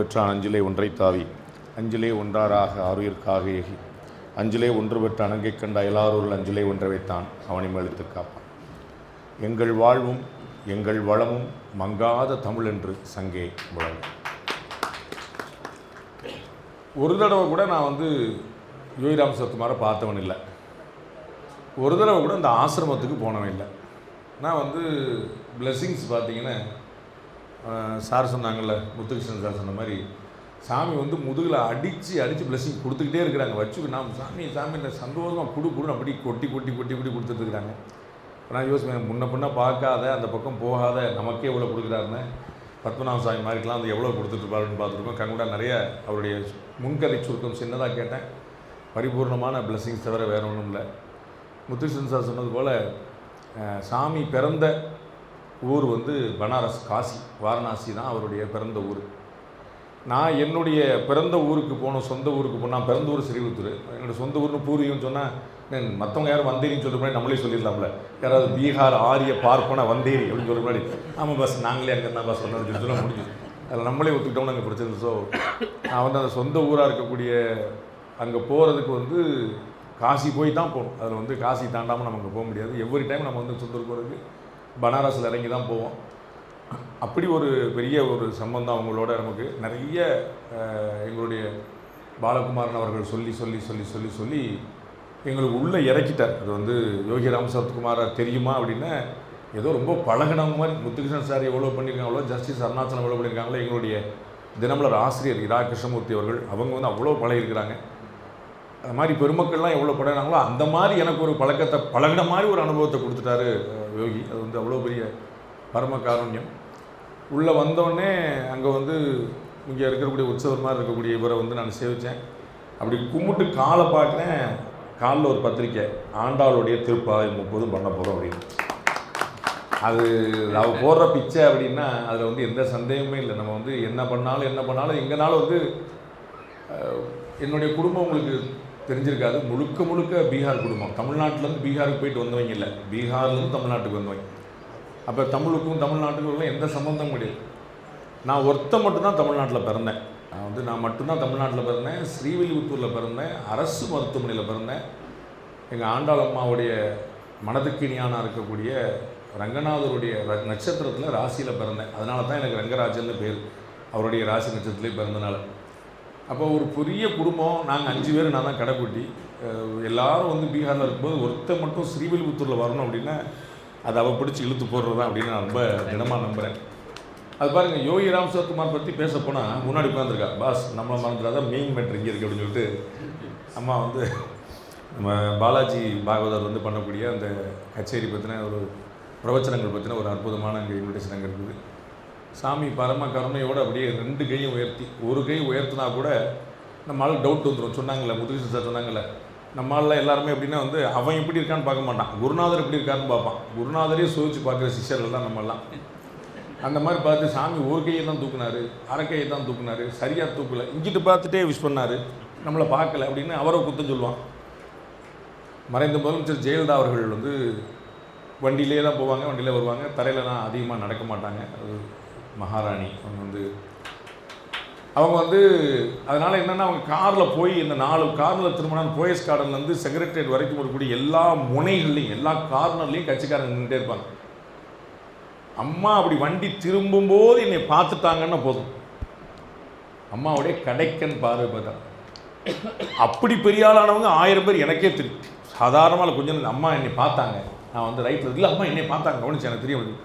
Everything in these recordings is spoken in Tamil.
பெற்றான் அஞ்சிலே ஒன்றை தாவி, அஞ்சிலே ஒன்றாராக ஆறுயிர்க்காக ஏகி, அஞ்சிலே ஒன்று பெற்ற அணங்கைக் கண்ட அயலாரூரில் அஞ்சிலே ஒன்றை வைத்தான் அவனை மேலுத்து காப்பான். எங்கள் வாழ்வும் எங்கள் வளமும் மங்காத தமிழ் என்று சங்கே முழங்கும். ஒரு தடவை கூட நான் யோகிராம் சரத்குமாரை பார்த்தவன் இல்லை. ஒரு தடவை கூட இந்த ஆசிரமத்துக்கு போனவன் இல்லை. நான் பிளெஸ்ஸிங்ஸ் பார்த்தீங்கன்னா சார் சொன்னாங்கள்ல, முத்துகிருஷ்ணன் சார் சொன்ன மாதிரி சாமி முதுகில் அடித்து பிளெஸ்ஸிங் கொடுத்துக்கிட்டே இருக்கிறாங்க. வச்சுக்கு நான் சாமி இந்த சந்தோஷமாக கொடுன்னு அப்படி கொட்டி கொடுத்துட்ருக்குறாங்க. நான் யோசிப்பேன், முன்ன பின்ன பார்க்காத அந்த பக்கம் போகாத நமக்கே எவ்வளோ கொடுக்குறாருன்னு. பத்மநாப சாமி மாதிரிக்கெலாம் எவ்வளோ கொடுத்துட்ருப்பாருன்னு பார்த்துருக்கோம். கண்கூட நிறைய அவருடைய முன்கதை சுருக்கம் சின்னதாக கேட்டேன். பரிபூர்ணமான பிளெஸ்ஸிங்ஸ் தவிர வேறு ஒன்றும் இல்லை. முத்துகிருஷ்ணன் சார் சொன்னது போல் சாமி பிறந்த ஊர் பனாரஸ், காசி, வாரணாசி தான் அவருடைய பிறந்த ஊர். நான் என்னுடைய பிறந்த ஊருக்கு போனோம், சொந்த ஊருக்கு போனோம். நான் பிறந்த ஊர் ஸ்ரீவில்லிபுத்தூர். என்னோடய சொந்த ஊர்னு பூர்வீகம்னு சொன்னால் மற்றவங்க யாரும் வந்தேரின்னு சொல்கிற முன்னாடி நம்மளே சொல்லிடலாம்ல. யாராவது பீகார் ஆரிய பார்ப்பன வந்தேரி அப்படின்னு சொல்கிற முன்னாடி ஆமாம் பஸ் நாங்களே அங்கே தான் பஸ் சொன்னோம்னு சொல்ல முடிஞ்சு. அதில் நம்மளே ஒத்துக்கிட்டோம்னு அங்கே பிடிச்சிருந்து. ஸோ நான் அந்த சொந்த ஊராக இருக்கக்கூடிய அங்கே போகிறதுக்கு காசி போய் தான் போகணும். அதில் காசி தாண்டாமல் நம்ம அங்கே போக முடியாது. எவ்ரி டைம் நம்ம சொந்த ஊருக்கு போகிறதுக்கு பனாரஸில் இறங்கி தான் போவோம். அப்படி ஒரு பெரிய ஒரு சம்பந்தம் அவங்களோட நமக்கு நிறைய. எங்களுடைய பாலகுமாரன் அவர்கள் சொல்லி சொல்லி சொல்லி சொல்லி சொல்லி எங்களுக்கு உள்ளே இறக்கிட்டார். அது யோகிராம் சரத்குமாரை தெரியுமா அப்படின்னா ஏதோ ரொம்ப பழகினவங்க மாதிரி. முத்துகிருஷ்ணன் சார் எவ்வளோ பண்ணியிருக்காங்களோ, ஜஸ்டிஸ் அருணாச்சலம் எவ்வளோ பண்ணியிருக்காங்களோ, எங்களுடைய தினமலர் ஆசிரியர் இரா கிருஷ்ணமூர்த்தி அவர்கள் அவங்க அவ்வளோ பழகிருக்கிறாங்க. அது மாதிரி பெருமக்கள்லாம் எவ்வளோ பழகினாங்களோ அந்த மாதிரி எனக்கு ஒரு பழக்கத்தை பழகின மாதிரி ஒரு அனுபவத்தை கொடுத்துட்டாரு யோகி. அது அவ்வளோ பெரிய பரம காருண்யம். உள்ளே வந்தோடனே அங்கே இங்கே இருக்கக்கூடிய உற்சவர் மாதிரி இருக்கக்கூடிய இவரை நான் சேவித்தேன். அப்படி கும்பிட்டு காலை பார்க்குறேன். காலில் ஒரு பத்திரிக்கை, ஆண்டாளுடைய திருப்பாவை 30 பண்ண போகிறோம் அப்படின்னு. அது அவள் போடுற பிச்சை அப்படின்னா அதில் எந்த சந்தேகமே இல்லை. நம்ம என்ன பண்ணாலும் எங்கனாலும் என்னுடைய குடும்பம் உங்களுக்கு தெரிஞ்சிருக்காது. முழுக்க பீகார் குடும்பம். தமிழ்நாட்டிலேருந்து பீகாருக்கு போயிட்டு வந்தவங்க இல்லை, பீகார்லேருந்து தமிழ்நாட்டுக்கு வந்தவங்க. அப்போ தமிழுக்கும் தமிழ்நாட்டுக்கும் எந்த சம்மந்தமும் கிடையாது. நான் மட்டும்தான் தமிழ்நாட்டில் பிறந்தேன். நான் மட்டும்தான் தமிழ்நாட்டில் பிறந்தேன். ஸ்ரீவில்லிபுத்தூரில் பிறந்தேன். அரசு மருத்துவமனையில் பிறந்தேன். எங்கள் ஆண்டாள் அம்மாவுடைய மனதுக்கு இனியானா இருக்கக்கூடிய ரங்கநாதருடைய நட்சத்திரத்தில் ராசியில் பிறந்தேன். அதனால தான் எனக்கு ரங்கராஜன்னு பேர், அவருடைய ராசி நட்சத்திரத்திலே பிறந்தனால. அப்போ ஒரு பெரிய குடும்பம். நாங்கள் 5 பேர். நான் தான் கடைக்குட்டி. எல்லோரும் பீகாரில் இருக்கும்போது ஒருத்தர் மட்டும் ஸ்ரீவில்லிபுத்தூரில் வரணும் அப்படின்னா அதை அவள் பிடிச்சி இழுத்து போடுறது தான் அப்படின்னு நான் ரொம்ப தினமாக நம்புகிறேன். அது பாருங்கள், யோகிராம் சரத்குமார் பற்றி பேச போனால் முன்னாடி உட்காந்துருக்கா, பாஸ் நம்மளை மறந்துடாதான் மெயின் மேட்ரு இங்கே இருக்குது அப்படின்னு சொல்லிட்டு அம்மா நம்ம பாலாஜி பாகவதர் பண்ணக்கூடிய அந்த கச்சேரி பற்றின ஒரு பிரவச்சனங்கள் பற்றின ஒரு அற்புதமான அங்கே இன்விடேஷன் அங்கே இருக்குது. சாமி பரம கருணையோடு அப்படியே 2 கையும் உயர்த்தி, ஒரு கை உயர்த்தினா கூட நம்மளால் டவுட் வந்துடும். சொன்னாங்கள்ல, முத்துகிருஷ்ணன் சார் சொன்னாங்கள்ல, நம்மளால் எல்லாருமே எப்படின்னா அவன் எப்படி இருக்கான்னு பார்க்க மாட்டான், குருநாதர் எப்படி இருக்காருன்னு பார்ப்பான். குருநாதரே சோதிச்சு பார்க்குற சிஷ்யர்கள் தான் நம்மெல்லாம். அந்த மாதிரி பார்த்து சாமி ஒரு கையை தான் தூக்குனார், அரை கையை தான் தூக்குனார், சரியாக தூக்கலை, இங்கிட்டு பார்த்துட்டே விஷ் பண்ணார், நம்மளை பார்க்கல அப்படின்னு அவரை குத்தம் சொல்லுவான். மறைந்த முதலமைச்சர் ஜெயலலிதா அவர்கள் வண்டியிலே தான் போவாங்க, வண்டியில் வருவாங்க, தரையிலலாம் அதிகமாக நடக்க மாட்டாங்க. அது மகாராணி அவங்க அதனால் என்னென்னா அவங்க காரில் போய் இந்த 4 காரில் திரும்பினா போயஸ் கார்டன்லேருந்து செக்ரட்டரியேட் வரைக்கும் வரக்கூடிய எல்லா முனைகள்லையும் எல்லா கார்னர்லேயும் கட்சிக்காரங்க நின்றுட்டே இருப்பாங்க. அம்மா அப்படி வண்டி திரும்பும்போது என்னை பார்த்துட்டாங்கன்னு போதும், அம்மாவுடைய கடைக்கன் பார்வை பார்த்தா. அப்படி பெரிய ஆளானவங்க 1000 பேர் எனக்கே தெரியும். சாதாரணமாக கொஞ்சம் அம்மா என்னை பார்த்தாங்க, நான் ரைட்டில் இல்லை, அம்மா என்னை பார்த்தாங்க கவனிச்சு எனக்கு தெரியும்.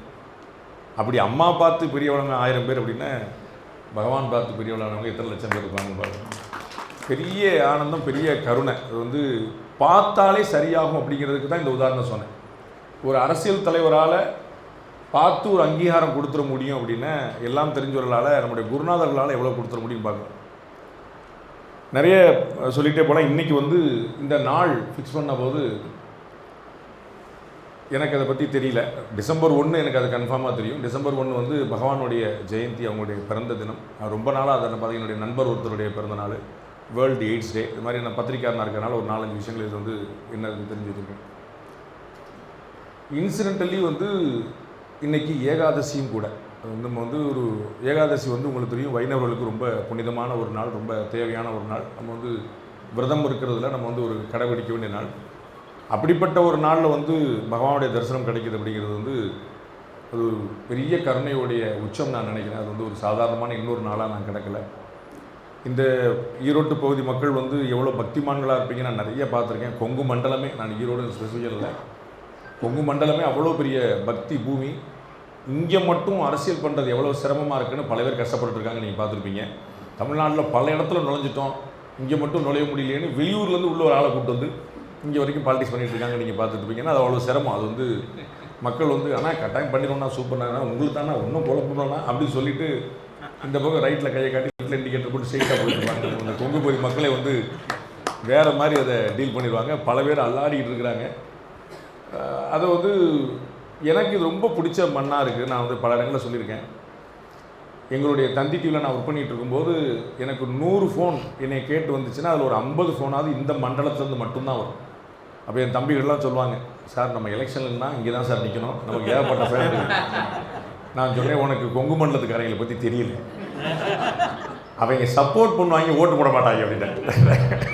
அப்படி அம்மா பார்த்து பெரியவளவங்க 1000 பேர் அப்படின்னா பகவான் பார்த்து பெரியவளானவங்க எத்தனை லட்சம் பேர் இருப்பாங்கன்னு பாருங்க. பெரிய ஆனந்தம், பெரிய கருணை. அது பார்த்தாலே சரியாகும் அப்படிங்கிறதுக்கு தான் இந்த உதாரணம் சொன்னேன். ஒரு அரசியல் தலைவரால் பார்த்து ஒரு அங்கீகாரம் கொடுத்துட முடியும் அப்படின்னா எல்லாம் தெரிஞ்சவர்களால், நம்முடைய குருநாதர்களால் எவ்வளோ கொடுத்துட முடியும் பார்க்கணும். நிறைய சொல்லிகிட்டே போனால் இன்றைக்கி இந்த நாள் ஃபிக்ஸ் பண்ண போது எனக்கு அதை பற்றி தெரியல. டிசம்பர் 1 எனக்கு அது கன்ஃபார்மாக தெரியும். டிசம்பர் 1 பகவானுடைய ஜெயந்தி, அவங்களுடைய பிறந்த தினம். ரொம்ப நாளாக அதை பார்த்தீங்கன்னா என்னுடைய நண்பர் ஒருத்தருடைய பிறந்த நாள், வேர்ல்டு எய்ட்ஸ் டே. இது மாதிரி நான் பத்திரிக்கையாளனாக இருக்கிறனால ஒரு 4-5 விஷயங்கள் இது என்னது தெரிஞ்சுருக்கேன். இன்சிடென்டலி இன்றைக்கி ஏகாதசியும் கூட. நம்ம வந்து ஒரு ஏகாதசி வந்து உங்களுக்கு தெரியும், வைணவர்களுக்கு ரொம்ப புனிதமான ஒரு நாள், ரொம்ப தேவையான ஒரு நாள். நம்ம வந்து விரதம் இருக்கிறதுல நம்ம வந்து ஒரு கடைபிடிக்க வேண்டிய நாள். அப்படிப்பட்ட ஒரு நாளில் வந்து பகவானுடைய தரிசனம் கிடைக்கிது அப்படிங்கிறது வந்து அது பெரிய கருணையுடைய உச்சம் நான் நினைக்கிறேன். அது வந்து ஒரு சாதாரணமான இன்னொரு நாளாக நான் கிடக்கல. இந்த ஈரோட்டு பகுதி மக்கள் வந்து எவ்வளோ பக்திமான்களாக இருப்பீங்க நான் நிறைய பார்த்துருக்கேன். கொங்கு மண்டலமே, நான் ஈரோடு ஸ்பெசிஃபிக்கல் இல்லை, கொங்கு மண்டலமே அவ்வளோ பெரிய பக்தி பூமி. இங்கே மட்டும் அரசியல் பண்ணுறது எவ்வளோ சிரமமாக இருக்குன்னு பல பேர் கஷ்டப்பட்டுருக்காங்க, நீங்கள் பார்த்துருப்பீங்க. தமிழ்நாட்டில் பல இடத்துல நுழைஞ்சிட்டோம், இங்கே மட்டும் நுழைய முடியலேன்னு வெளியூர்லேருந்து உள்ள ஒரு ஆளை கூப்பிட்டு வந்து இங்கே வரைக்கும் பாலிடிக்ஸ் பண்ணிகிட்டு இருக்காங்க, நீங்கள் பார்த்துட்ருப்பீங்கன்னா அது அவ்வளோ சிரமம். அது வந்து மக்கள் வந்து ஆனால் கட்டாயம் பண்ணிடணும்னா சூப்பர்னா உங்களுக்கு தானே ஒன்றும் குழப்பம்னா அப்படின்னு சொல்லிட்டு இந்த பக்கம் ரைட்டில் கையை காட்டி வீட்டில் இண்டிகேட்டர் போட்டு ஸ்ட்ரெயிட்டாக போயிட்டுருவாங்க. இந்த கொங்கு பகுதி மக்களை வந்து வேறு மாதிரி அதை டீல் பண்ணிடுவாங்க. பல பேர் அல்லாடிக்கிட்டு இருக்கிறாங்க. அதை வந்து எனக்கு இது ரொம்ப பிடிச்ச மண்ணாக இருக்குது. நான் வந்து பல இடங்களில் சொல்லியிருக்கேன். எங்களுடைய தந்தி டிவியில் நான் ஒர்க் பண்ணிகிட்டு இருக்கும்போது எனக்கு 100 ஃபோன் என்னை கேட்டு வந்துச்சுன்னா அதில் ஒரு 50 ஃபோனாவது இந்த மண்டலத்துலேருந்து மட்டும்தான் வரும். அப்போ என் தம்பிகள்லாம் சொல்லுவாங்க, சார் நம்ம எலெக்ஷனுன்னா இங்கே தான் சார் நிற்கணும், நமக்கு ஏகப்பட்ட ஃபேன். நான் சொன்னேன், உனக்கு கொங்கு மண்டலத்துக்காரங்களை பற்றி தெரியல, அவங்க சப்போர்ட் பண்ணுவாங்க, ஓட்டு போட மாட்டாங்க அப்படின்ட்டு.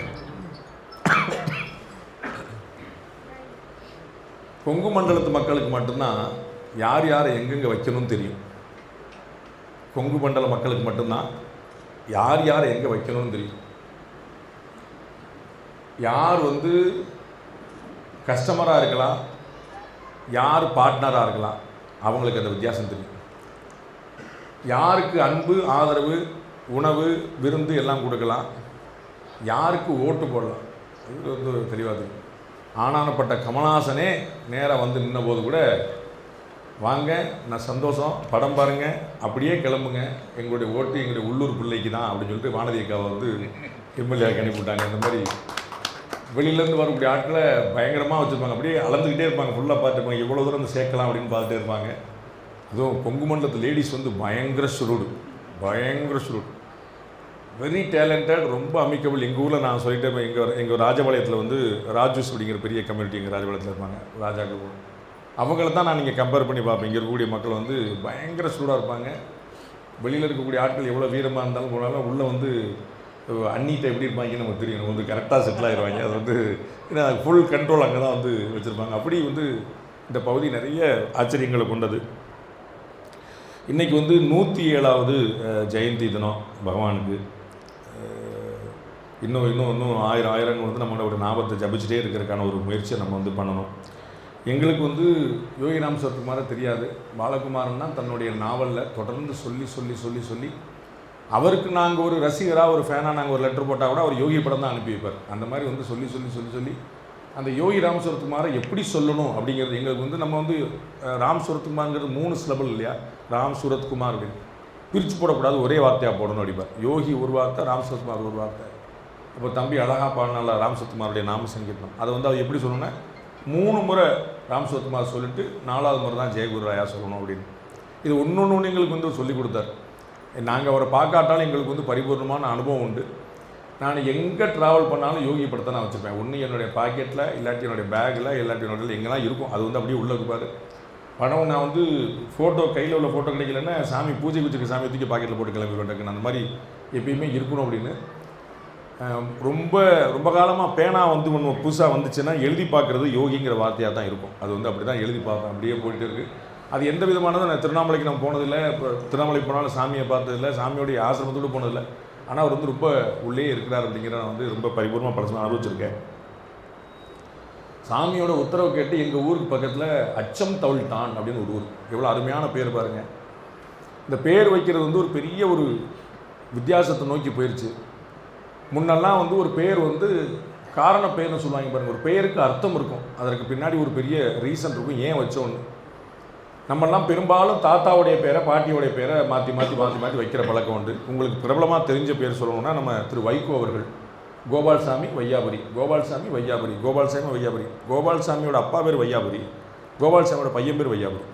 கொங்கு மண்டலத்து மக்களுக்கு மட்டும்தான் யார் யாரை எங்கெங்கே வைக்கணும்னு தெரியும். கொங்கு மண்டல மக்களுக்கு மட்டும்தான் யார் யாரை எங்கே வைக்கணும்னு தெரியும். யார் வந்து கஸ்டமராக இருக்கலாம், யார் பார்ட்னராக இருக்கலாம், அவங்களுக்கு அந்த வித்தியாசம் தெரியும். யாருக்கு அன்பு, ஆதரவு, உணவு, விருந்து எல்லாம் கொடுக்கலாம், யாருக்கு ஓட்டு போடலாம், இது வந்து தெளிவாக தெரியும். ஆனானப்பட்ட கமலஹாசனே நேராக வந்து நின்ன போது கூட, வாங்க நான் சந்தோஷம், படம் பாருங்கள், அப்படியே கிளம்புங்க, எங்களுடைய ஓட்டு எங்களுடைய உள்ளூர் பிள்ளைக்கு தான் அப்படின்னு சொல்லிட்டு வானதி அக்காவை வந்து எம்எல்ஏ அனுப்பிவிட்டாங்க. இந்த மாதிரி வெளியிலேருந்து வரக்கூடிய ஆட்களை பயங்கரமாக வச்சுருப்பாங்க, அப்படியே அளந்துக்கிட்டே இருப்பாங்க, ஃபுல்லாக பார்த்துருப்பாங்க, எவ்வளோ தூரம் வந்து சேர்க்கலாம் அப்படின்னு பார்த்துட்டே இருப்பாங்க. அதுவும் கொங்கு மண்டலத்து லேடிஸ் வந்து பயங்கர சுருடு, வெரி டேலண்டட், ரொம்ப அமிக்கபிள். எங்கள் ஊரில் நான் சொல்லிட்டே இருப்பேன், எங்கள் ராஜபாளையத்தில் வந்து ராஜூஸ் அப்படிங்கிற பெரிய கம்யூனிட்டி எங்கள் ராஜபாளையத்தில் இருப்பாங்க, ராஜாக்கள். அவங்கள தான் நான் நீங்கள் கம்பேர் பண்ணி பார்ப்பேன். இங்கே இருக்கக்கூடிய மக்கள் வந்து பயங்கர சூடாக இருப்பாங்க. வெளியில் இருக்கக்கூடிய ஆட்கள் எவ்வளோ வீரமாக இருந்தாலும் போனாலும் உள்ளே வந்து அன்னிட்ட எப்படி இருப்பாங்கன்னு நமக்கு தெரியும், வந்து கரெக்டாக செட்டில் ஆகிடுவாங்க. அது வந்து ஏன்னா ஃபுல் கண்ட்ரோல் அங்கே தான் வந்து வச்சுருப்பாங்க. அப்படி வந்து இந்த பகுதி நிறைய ஆச்சரியங்களை கொண்டது. இன்றைக்கி வந்து 107வது ஜெயந்தி தினம் பகவானுக்கு. இன்னும் ஆயிரங்கள் வந்து நம்மளோட நாமத்தை ஜபிச்சுட்டே இருக்கிறதுக்கான ஒரு முயற்சியை நம்ம வந்து பண்ணணும். எங்களுக்கு வந்து யோகி ராம் சரத்குமாரை தெரியாது. பாலகுமாரன் தான் தன்னுடைய நாவலில் தொடர்ந்து சொல்லி அவருக்கு நாங்கள் ஒரு ரசிகராக, ஒரு ஃபேனாக நாங்கள் ஒரு லெட்டர் போட்டால் கூட அவர் யோகி படம் தான் அனுப்பி வைப்பார். அந்த மாதிரி வந்து சொல்லி அந்த யோகி ராம் சரத்குமாரை எப்படி சொல்லணும் அப்படிங்கிறது எங்களுக்கு வந்து, நம்ம வந்து ராம் சரத்குமார்ங்கிறது 3 சிலபிள் இல்லையா, ராம் சூரத்குமார் அப்படின்னு பிரித்து போடக்கூடாது, ஒரே வார்த்தையாக போடணும் அப்படிப்பார். யோகி ஒரு வார்த்தை, ராம் சரத்குமார் ஒரு வார்த்தை. இப்போ தம்பி அழகாக பாடினால ராம் சரத்குமாருடைய நாம சங்கீதம், அதை வந்து அவர் எப்படி சொல்லணும்னா 3 முறை ராம் சரத்குமார் சொல்லிட்டு 4வது முறை தான் ஜெயகுரு ராயா சொல்லணும் அப்படின்னு. இது ஒன்று எங்களுக்கு வந்து சொல்லிக் கொடுத்தார். நாங்கள் அவரை பார்க்காட்டாலும் எங்களுக்கு வந்து பரிபூர்ணமான அனுபவம் உண்டு. நான் எங்கே ட்ராவல் பண்ணாலும் யோகி படத்தை நான் வச்சுப்பேன். ஒன்று என்னுடைய பாக்கெட்டில், இல்லாட்டி என்னுடைய பேக்கில், இல்லாட்டி என்னோட எங்கெல்லாம் இருக்கும், அது வந்து அப்படியே உள்ளே இருப்பார். படம் நான் வந்து ஃபோட்டோ கையில் உள்ள ஃபோட்டோ கிடைக்கலன்னா சாமி பூஜை வச்சுக்க சாமி தூக்கி பாக்கெட்டில் போட்டு கிளம்பிடுவேன். அந்த மாதிரி எப்பயுமே இருக்கணும் அப்படின்னு. ரொம்ப காலமாக பேனா வந்து ஒன்று புதுசாக வந்துச்சுன்னா எழுதி பார்க்குறது யோகிங்கிற வார்த்தையாக தான் இருக்கும். அது வந்து அப்படி தான் எழுதி பார்ப்பேன், அப்படியே போயிட்டு இருக்குது. அது எந்த விதமானதும் நான் திருவண்ணாமலைக்கு நான் போனதில்லை, இப்போ திருவண்ணாமலைக்கு போனாலும் சாமியை பார்த்ததில்லை, சாமியோடைய ஆசிரமத்தோடு போனதில்லை. ஆனால் அவர் வந்து ரொம்ப உள்ளே இருக்கிறார் அப்படிங்கிற நான் வந்து ரொம்ப பரிபூர்ணமாக பழசமாக அனுபவிச்சிருக்கேன். சாமியோட உத்தரவு கேட்டு எங்கள் ஊருக்கு பக்கத்தில் அச்சம் தவிழ்தான் அப்படின்னு ஒரு ஊர், எவ்வளோ அருமையான பேர் பாருங்கள். இந்த பேர் வைக்கிறது வந்து ஒரு பெரிய ஒரு வித்தியாசத்தை நோக்கி போயிடுச்சு. முன்னெல்லாம் வந்து ஒரு பேர் வந்து காரண பேர்னு சொல்லுவாங்க பாருங்கள், ஒரு பேருக்கு அர்த்தம் இருக்கும், அதற்கு பின்னாடி ஒரு பெரிய ரீசன் இருக்கும் ஏன் வச்சோன்னு. நம்மெல்லாம் பெரும்பாலும் தாத்தாவுடைய பேரை, பாட்டியோடைய பேரை மாற்றி வைக்கிற பழக்கம் உண்டு. உங்களுக்கு பிரபலமாக தெரிஞ்ச பேர் சொல்லணும்னா நம்ம திரு வைகோ அவர்கள், கோபால்சாமி வையாபுரி, கோபால்சாமியோட அப்பா பேர் வையாபுரி, கோபால்சாமியோட பையன் பேர் வையாபுரி,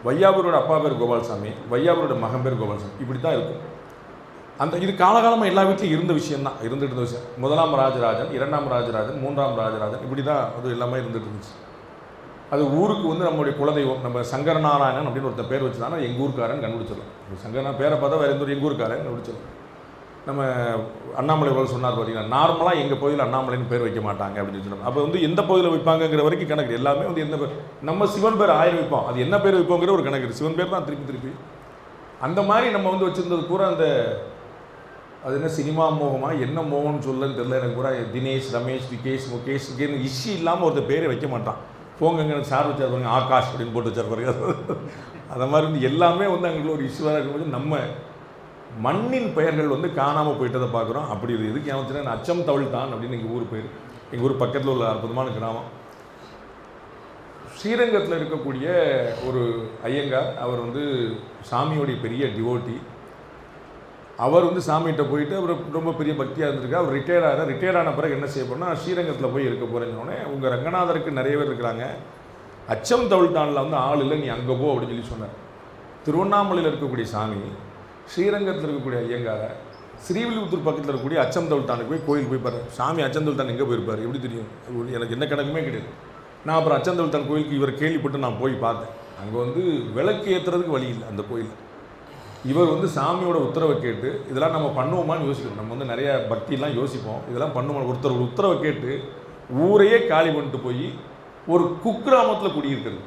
வையாபுரியோட அப்பா பேர் கோபால்சாமி, வையாபுரியோட மகன் பேர் கோபால்சாமி. இப்படி தான் இருக்கும். இது காலகாலமாக எல்லா வீட்லையும் இருந்த விஷயம்தான், இருந்துட்டு இருந்த விஷயம். 1ஆம் ராஜராஜன், 2ஆம் ராஜராஜன், 3ஆம் ராஜராஜன், இப்படி தான் அது எல்லாமே இருந்துட்டு இருந்துச்சு. அது ஊருக்கு வந்து நம்மளுடைய குலதெய்வம். நம்ம சங்கரநாராயணன் அப்படின்னு ஒருத்தர் பேர் வச்சுதானா எங்கள் ஊருக்காரன் கண்டுபிடிச்சிடலாம். சங்கரநாராயணன் பேரை பார்த்தா வேறு எந்த ஒரு எங்கள் ஊருக்காரன் கண்டுபிடிச்சிடலாம். நம்ம அண்ணாமலை போல் சொன்னார் பார்த்தீங்கன்னா, நார்மலாக எங்கள் பகுதியில் அண்ணாமலைன்னு பேர் வைக்க மாட்டாங்க அப்படின்னு சொன்னாங்க. அப்போ வந்து எந்த பகுதியில் வைப்பாங்கிற வரைக்கும் கணக்கு எல்லாமே வந்து எந்த பேர். நம்ம சிவன் பேர் 1000 வைப்போம், அது என்ன பேர் வைப்போங்கிற ஒரு கணக்கு. சிவன் பேர் தான் திருப்பி அந்த மாதிரி நம்ம வந்து வச்சுருந்தது பூரா அந்த அது என்ன சினிமா மோகமா என்ன மோகம்னு சொல்லன்னு தெரியல எனக்கு. பூரா தினேஷ், ரமேஷ், விகேஷ், முகேஷ் இஷ்யூ இல்லாமல் ஒருத்தர் பேரை வைக்க மாட்டான். போங்க சார் வச்சார் பாருங்க, ஆகாஷ் அப்படின்னு போட்டு வச்சார் பாருங்க. அந்த மாதிரி வந்து எல்லாமே வந்து அங்கே ஒரு இஷ்யூவாக இருக்கும்போது நம்ம மண்ணின் பெயர்கள் வந்து காணாமல் போயிட்டதை பார்க்குறோம். அப்படி இது எதுக்கு ஏமாச்சுன்னா அச்சம் தவிழ்தான் அப்படின்னு எங்கள் ஊர் பேர். எங்கள் ஊர் பக்கத்தில் உள்ள அற்புதமான கிராமம். ஸ்ரீரங்கத்தில் இருக்கக்கூடிய ஒரு ஐயங்கார், அவர் வந்து சாமியோடைய பெரிய டிவோட்டி. அவர் வந்து சாமிகிட்ட போயிட்டு அவர் ரொம்ப பெரிய பக்தியாக இருந்திருக்கு. அவர் ரிட்டையர் ஆன பிறகு என்ன செய்ய போனால் ஸ்ரீரங்கத்தில் போய் இருக்க போகிறேன்னொடனே உங்கள் ரங்கநாதருக்கு நிறைய பேர் இருக்கிறாங்க, அச்சம் தவிழ்த்தானில் வந்து ஆள் இல்லை, நீ அங்கே போ அப்படின்னு சொல்லி சொன்னார். திருவண்ணாமலையில் இருக்கக்கூடிய சாமி ஸ்ரீரங்கத்தில் இருக்கக்கூடிய ஐயங்காரை ஸ்ரீவில்லிபுத்தூர் பக்கத்தில் இருக்கக்கூடிய அச்சம் தவிழ்த்தானுக்கு போய் கோயில் போய் பாரு. சாமி அச்சம் தவிழ்த்தான் எங்கே போயிருப்பார் எப்படி தெரியும்? எனக்கு என்ன கணக்குமே கிடையாது. நான் அப்புறம் அச்சம் தவிழ்த்தான் கோயிலுக்கு இவர் கேள்விப்பட்டு நான் போய் பார்த்தேன். அங்கே வந்து விளக்கு ஏற்றுறதுக்கு வழி இல்லை அந்த கோயில். இவர் வந்து சாமியோட உத்தரவை கேட்டு இதெல்லாம் நம்ம பண்ணுவோமான்னு யோசிக்கணும். நம்ம வந்து நிறைய பக்தியெல்லாம் யோசிப்போம், இதெல்லாம் பண்ணுவோம். ஒருத்தர் உத்தரவை கேட்டு ஊரையே காலி பண்ணிட்டு போய் ஒரு குக்கிராமத்தில் குடியிருக்கிறது.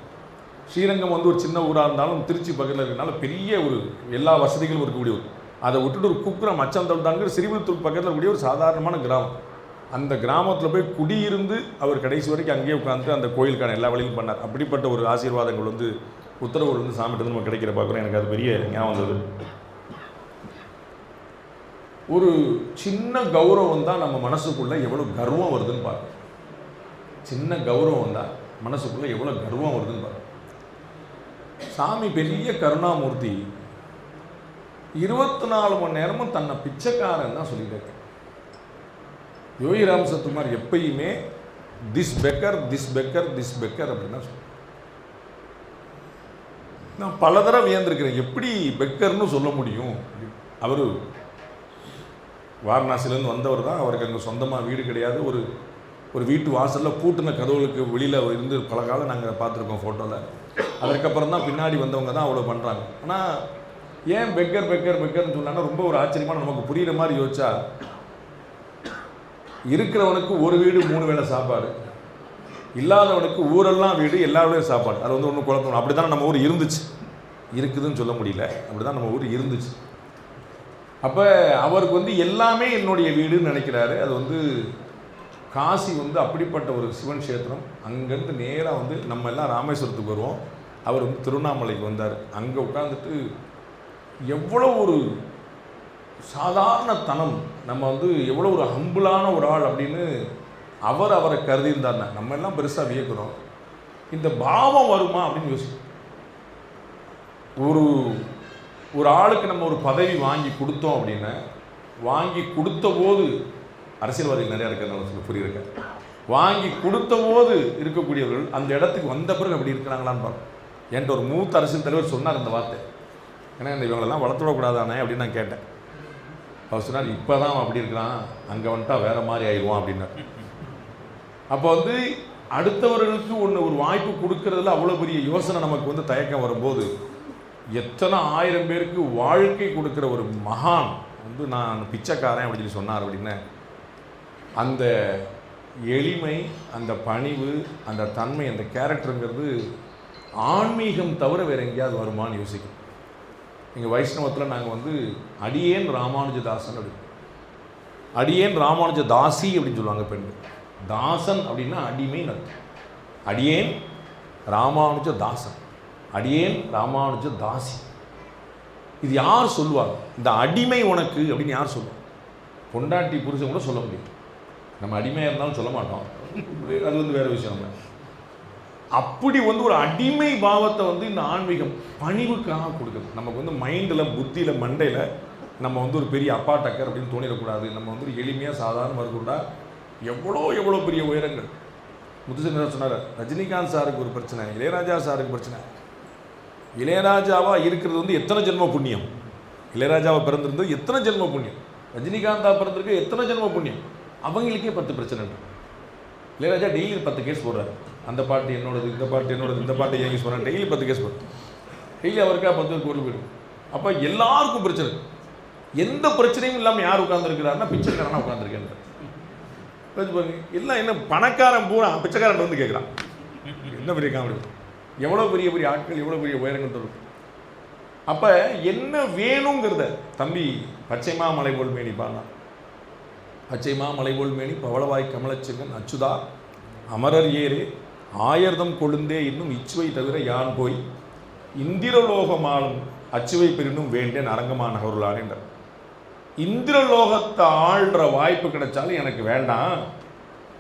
ஸ்ரீரங்கம் வந்து ஒரு சின்ன ஊராக இருந்தாலும் திருச்சி பக்கத்தில் இருக்கிறனால பெரிய ஒரு எல்லா வசதிகளும் இருக்கக்கூடிய ஊர். அதை விட்டுட்டு ஒரு குக்கிராமம் அச்சம் தவிழ்த்தான்கிற ஸ்ரீவில்லிபுத்தூர் பக்கத்தில் இருக்கக்கூடிய ஒரு சாதாரணமான கிராமம். அந்த கிராமத்தில் போய் குடியிருந்து அவர் கடைசி வரைக்கும் அங்கேயே உட்காந்துட்டு அந்த கோயிலுக்கான எல்லா வழியும் பண்ணார். அப்படிப்பட்ட ஒரு ஆசீர்வாதங்கள் வந்து உத்தரவுகள் வந்து சாமிகிட்ட நம்ம கிடைக்கிற பார்க்குறோம். எனக்கு அது பெரிய ஞாபகம் வந்தது. ஒரு சின்ன கௌரவம் தான் நம்ம மனசுக்குள்ளே எவ்வளோ கர்வம் வருதுன்னு பார்க்கணும். சின்ன கௌரவம் தான் மனசுக்குள்ளே எவ்வளோ கர்வம் வருதுன்னு பார்க்கணும். சாமி பெரிய கருணாமூர்த்தி 24 மணி நேரமும் தன்னை பிச்சைக்காரன் தான் சொல்லிட்டு இருக்கேன். யோகி ராம் சத்குமார் எப்பயுமே திஸ் பெக்கர் அப்படின்னு தான் சொல்லுவேன். நான் பல தடவை வியந்திருக்கிறேன், எப்படி பெக்கர்னு சொல்ல முடியும். அவர் வாரணாசிலேருந்து வந்தவர் தான். அவருக்கு அங்கே சொந்தமாக வீடு கிடையாது. ஒரு வீட்டு வாசலில் பூட்டின கதவுகளுக்கு வெளியில் இருந்து பல காலம் நாங்கள் பார்த்துருக்கோம் ஃபோட்டோவில். அதுக்கப்புறம் தான் பின்னாடி வந்தவங்க தான் அவ்வளோ பண்ணுறாங்க. ஆனால் ஏன் பெக்கர்னு சொன்னாங்கன்னா ரொம்ப ஒரு ஆச்சரியமான, நமக்கு புரிகிற மாதிரி யோசிச்சா, இருக்கிறவனுக்கு ஒரு வீடு 3 வேளை சாப்பாடு, இல்லாதவனுக்கு ஊரெல்லாம் வீடு எல்லா வேளையும் சாப்பாடு. அது வந்து ஒன்றும் குழப்பம். அப்படி தான் நம்ம ஊர் இருந்துச்சு, இருக்குதுன்னு சொல்ல முடியல, அப்படி தான் நம்ம ஊர் இருந்துச்சு. அப்போ அவருக்கு வந்து எல்லாமே என்னுடைய வீடுன்னு நினைக்கிறாரு. அது வந்து காசி வந்து அப்படிப்பட்ட ஒரு சிவன் கஷேத்திரம். அங்கேருந்து நேராக வந்து நம்ம எல்லாம் ராமேஸ்வரத்துக்கு வருவோம். அவர் வந்து திருவண்ணாமலைக்கு வந்தார். அங்கே உட்காந்துட்டு எவ்வளோ ஒரு சாதாரண தனம், நம்ம வந்து எவ்வளோ ஒரு ஹம்பிளான ஒரு ஆள் அப்படின்னு அவரை கருதியிருந்தாருன்னா நம்ம எல்லாம் பெருசாக வியக்கிறோம். இந்த பாவம் வருமா அப்படின்னு யோசிக்கும். ஒரு ஆளுக்கு நம்ம ஒரு பதவி வாங்கி கொடுத்தோம் அப்படின்னா, வாங்கி கொடுத்த போது அரசியல்வாதிகள் நிறையா இருக்கிறதுனால சொல்லி புரியிருக்க, வாங்கி கொடுத்த போது இருக்கக்கூடியவர்கள் அந்த இடத்துக்கு வந்த பிறகு அப்படி இருக்கிறாங்களான்னு பார்ப்போம். என்கிட்ட ஒரு மூத்த அரசியல் தலைவர் சொன்னார் இந்த வார்த்தை. ஏன்னா இந்த இவங்களெல்லாம் வளர்த்துவிடக்கூடாதானே அப்படின்னு நான் கேட்டேன். அவர் சொன்னார், இப்போ தான் அப்படி இருக்கிறான், அங்கே வந்துட்டா வேறு மாதிரி ஆயிடுவான் அப்படின்னார். அப்போ வந்து அடுத்தவர்களுக்கு ஒரு வாய்ப்பு கொடுக்கறதுல அவ்வளோ பெரிய யோசனை நமக்கு வந்து தயக்கம் வரும்போது, எத்தனை 1000 பேருக்கு வாழ்க்கை கொடுக்குற ஒரு மகான் வந்து நான் பிச்சைக்காரன் அப்படின்னு சொல்லி சொன்னார் அப்படின்னா, அந்த எளிமை, அந்த பணிவு, அந்த தன்மை, அந்த கேரக்டருங்கிறது ஆன்மீகம் தவிர வேறு எங்கேயாவது வருமானு யோசிக்கும். எங்கள் வைஷ்ணவத்தில் நாங்கள் வந்து அடியேன் ராமானுஜதாசன் அப்படி, அடியேன் ராமானுஜதாசி அப்படின்னு சொல்லுவாங்க பெண்கள். தாசன் அப்படின்னா அடிமைன்னு அர்த்தம். அடியேன் ராமானுஜதாசன், அடியேன் ராமானுஜதாசி. இது யார் சொல்லுவாங்க? இந்த அடிமை உனக்கு அப்படின்னு யார் சொல்லுவாங்க? பொண்டாட்டி புருஷன் கூட சொல்ல முடியும். நம்ம அடிமையாக இருந்தாலும் சொல்ல மாட்டோம், அது வந்து வேறு விஷயம். நம்ம அப்படி வந்து ஒரு அடிமை பாவத்தை வந்து இந்த ஆன்மீகம் பணிவுக்காக கொடுக்குது. நமக்கு வந்து மைண்டில், புத்தியில், மண்டையில் நம்ம வந்து ஒரு பெரிய அப்பா டக்கர் அப்படின்னு தோணிடக்கூடாது. நம்ம வந்து ஒரு எளிமையாக சாதாரணமாக இருக்கக்கூடா. எவ்வளோ பெரிய உயரங்கள். முத்துசேகர் சொன்னார், ரஜினிகாந்த் சாருக்கு ஒரு பிரச்சனை, இளையராஜா சாருக்கு பிரச்சனை. இளையராஜாவாக இருக்கிறது வந்து எத்தனை ஜென்ம புண்ணியம். இளையராஜாவை பிறந்திருந்தது எத்தனை ஜென்ம புண்ணியம். ரஜினிகாந்தா பிறந்திருக்கு எத்தனை ஜென்ம புண்ணியம். அவங்களுக்கே 10 பிரச்சனை. இளையராஜா டெய்லி 10 கேஸ் போடுறாரு. அந்த பாட்டு என்னோடது, இந்த பாட்டு என்னோடது, இந்த பாட்டு ஏன் யூஸ் பண்ணுறாரு, டெய்லி 10 கேஸ் போடுறாரு. டெய்லி அவருக்கா 10 கோடி போயிடும். அப்போ எல்லாருக்கும் பிரச்சனை. எந்த பிரச்சனையும் இல்லாமல் யார் உட்காந்துருக்கிறாருன்னா பிச்சைக்காரனா உட்காந்துருக்கேன். பாருங்க, எல்லாம் என்ன பணக்காரன் பூரா பிச்சைக்காரன் வந்து கேட்குறான். என்ன பெரிய காமெடி! எவ்வளோ பெரிய பெரிய ஆட்கள், எவ்வளோ பெரிய உயரங்கள் தரும். அப்போ என்ன வேணுங்கிறத தம்பி பச்சைமா மலை போல் மேனி பாடலாம். பச்சைமா மலை போல் மேனி பவளவாய் கமலச்செங்கன் அச்சுதா அமரர் ஏரே ஆயர்தம் கொழுந்தே இன்னும் இச்சுவை தவிர யான் போய் இந்திரலோகமாலும் அச்சுவை பெரினும் வேண்டேன் அரங்கமான நகருளான். இந்திரலோகத்தை ஆள்ற வாய்ப்பு கிடைச்சாலும் எனக்கு வேண்டாம்.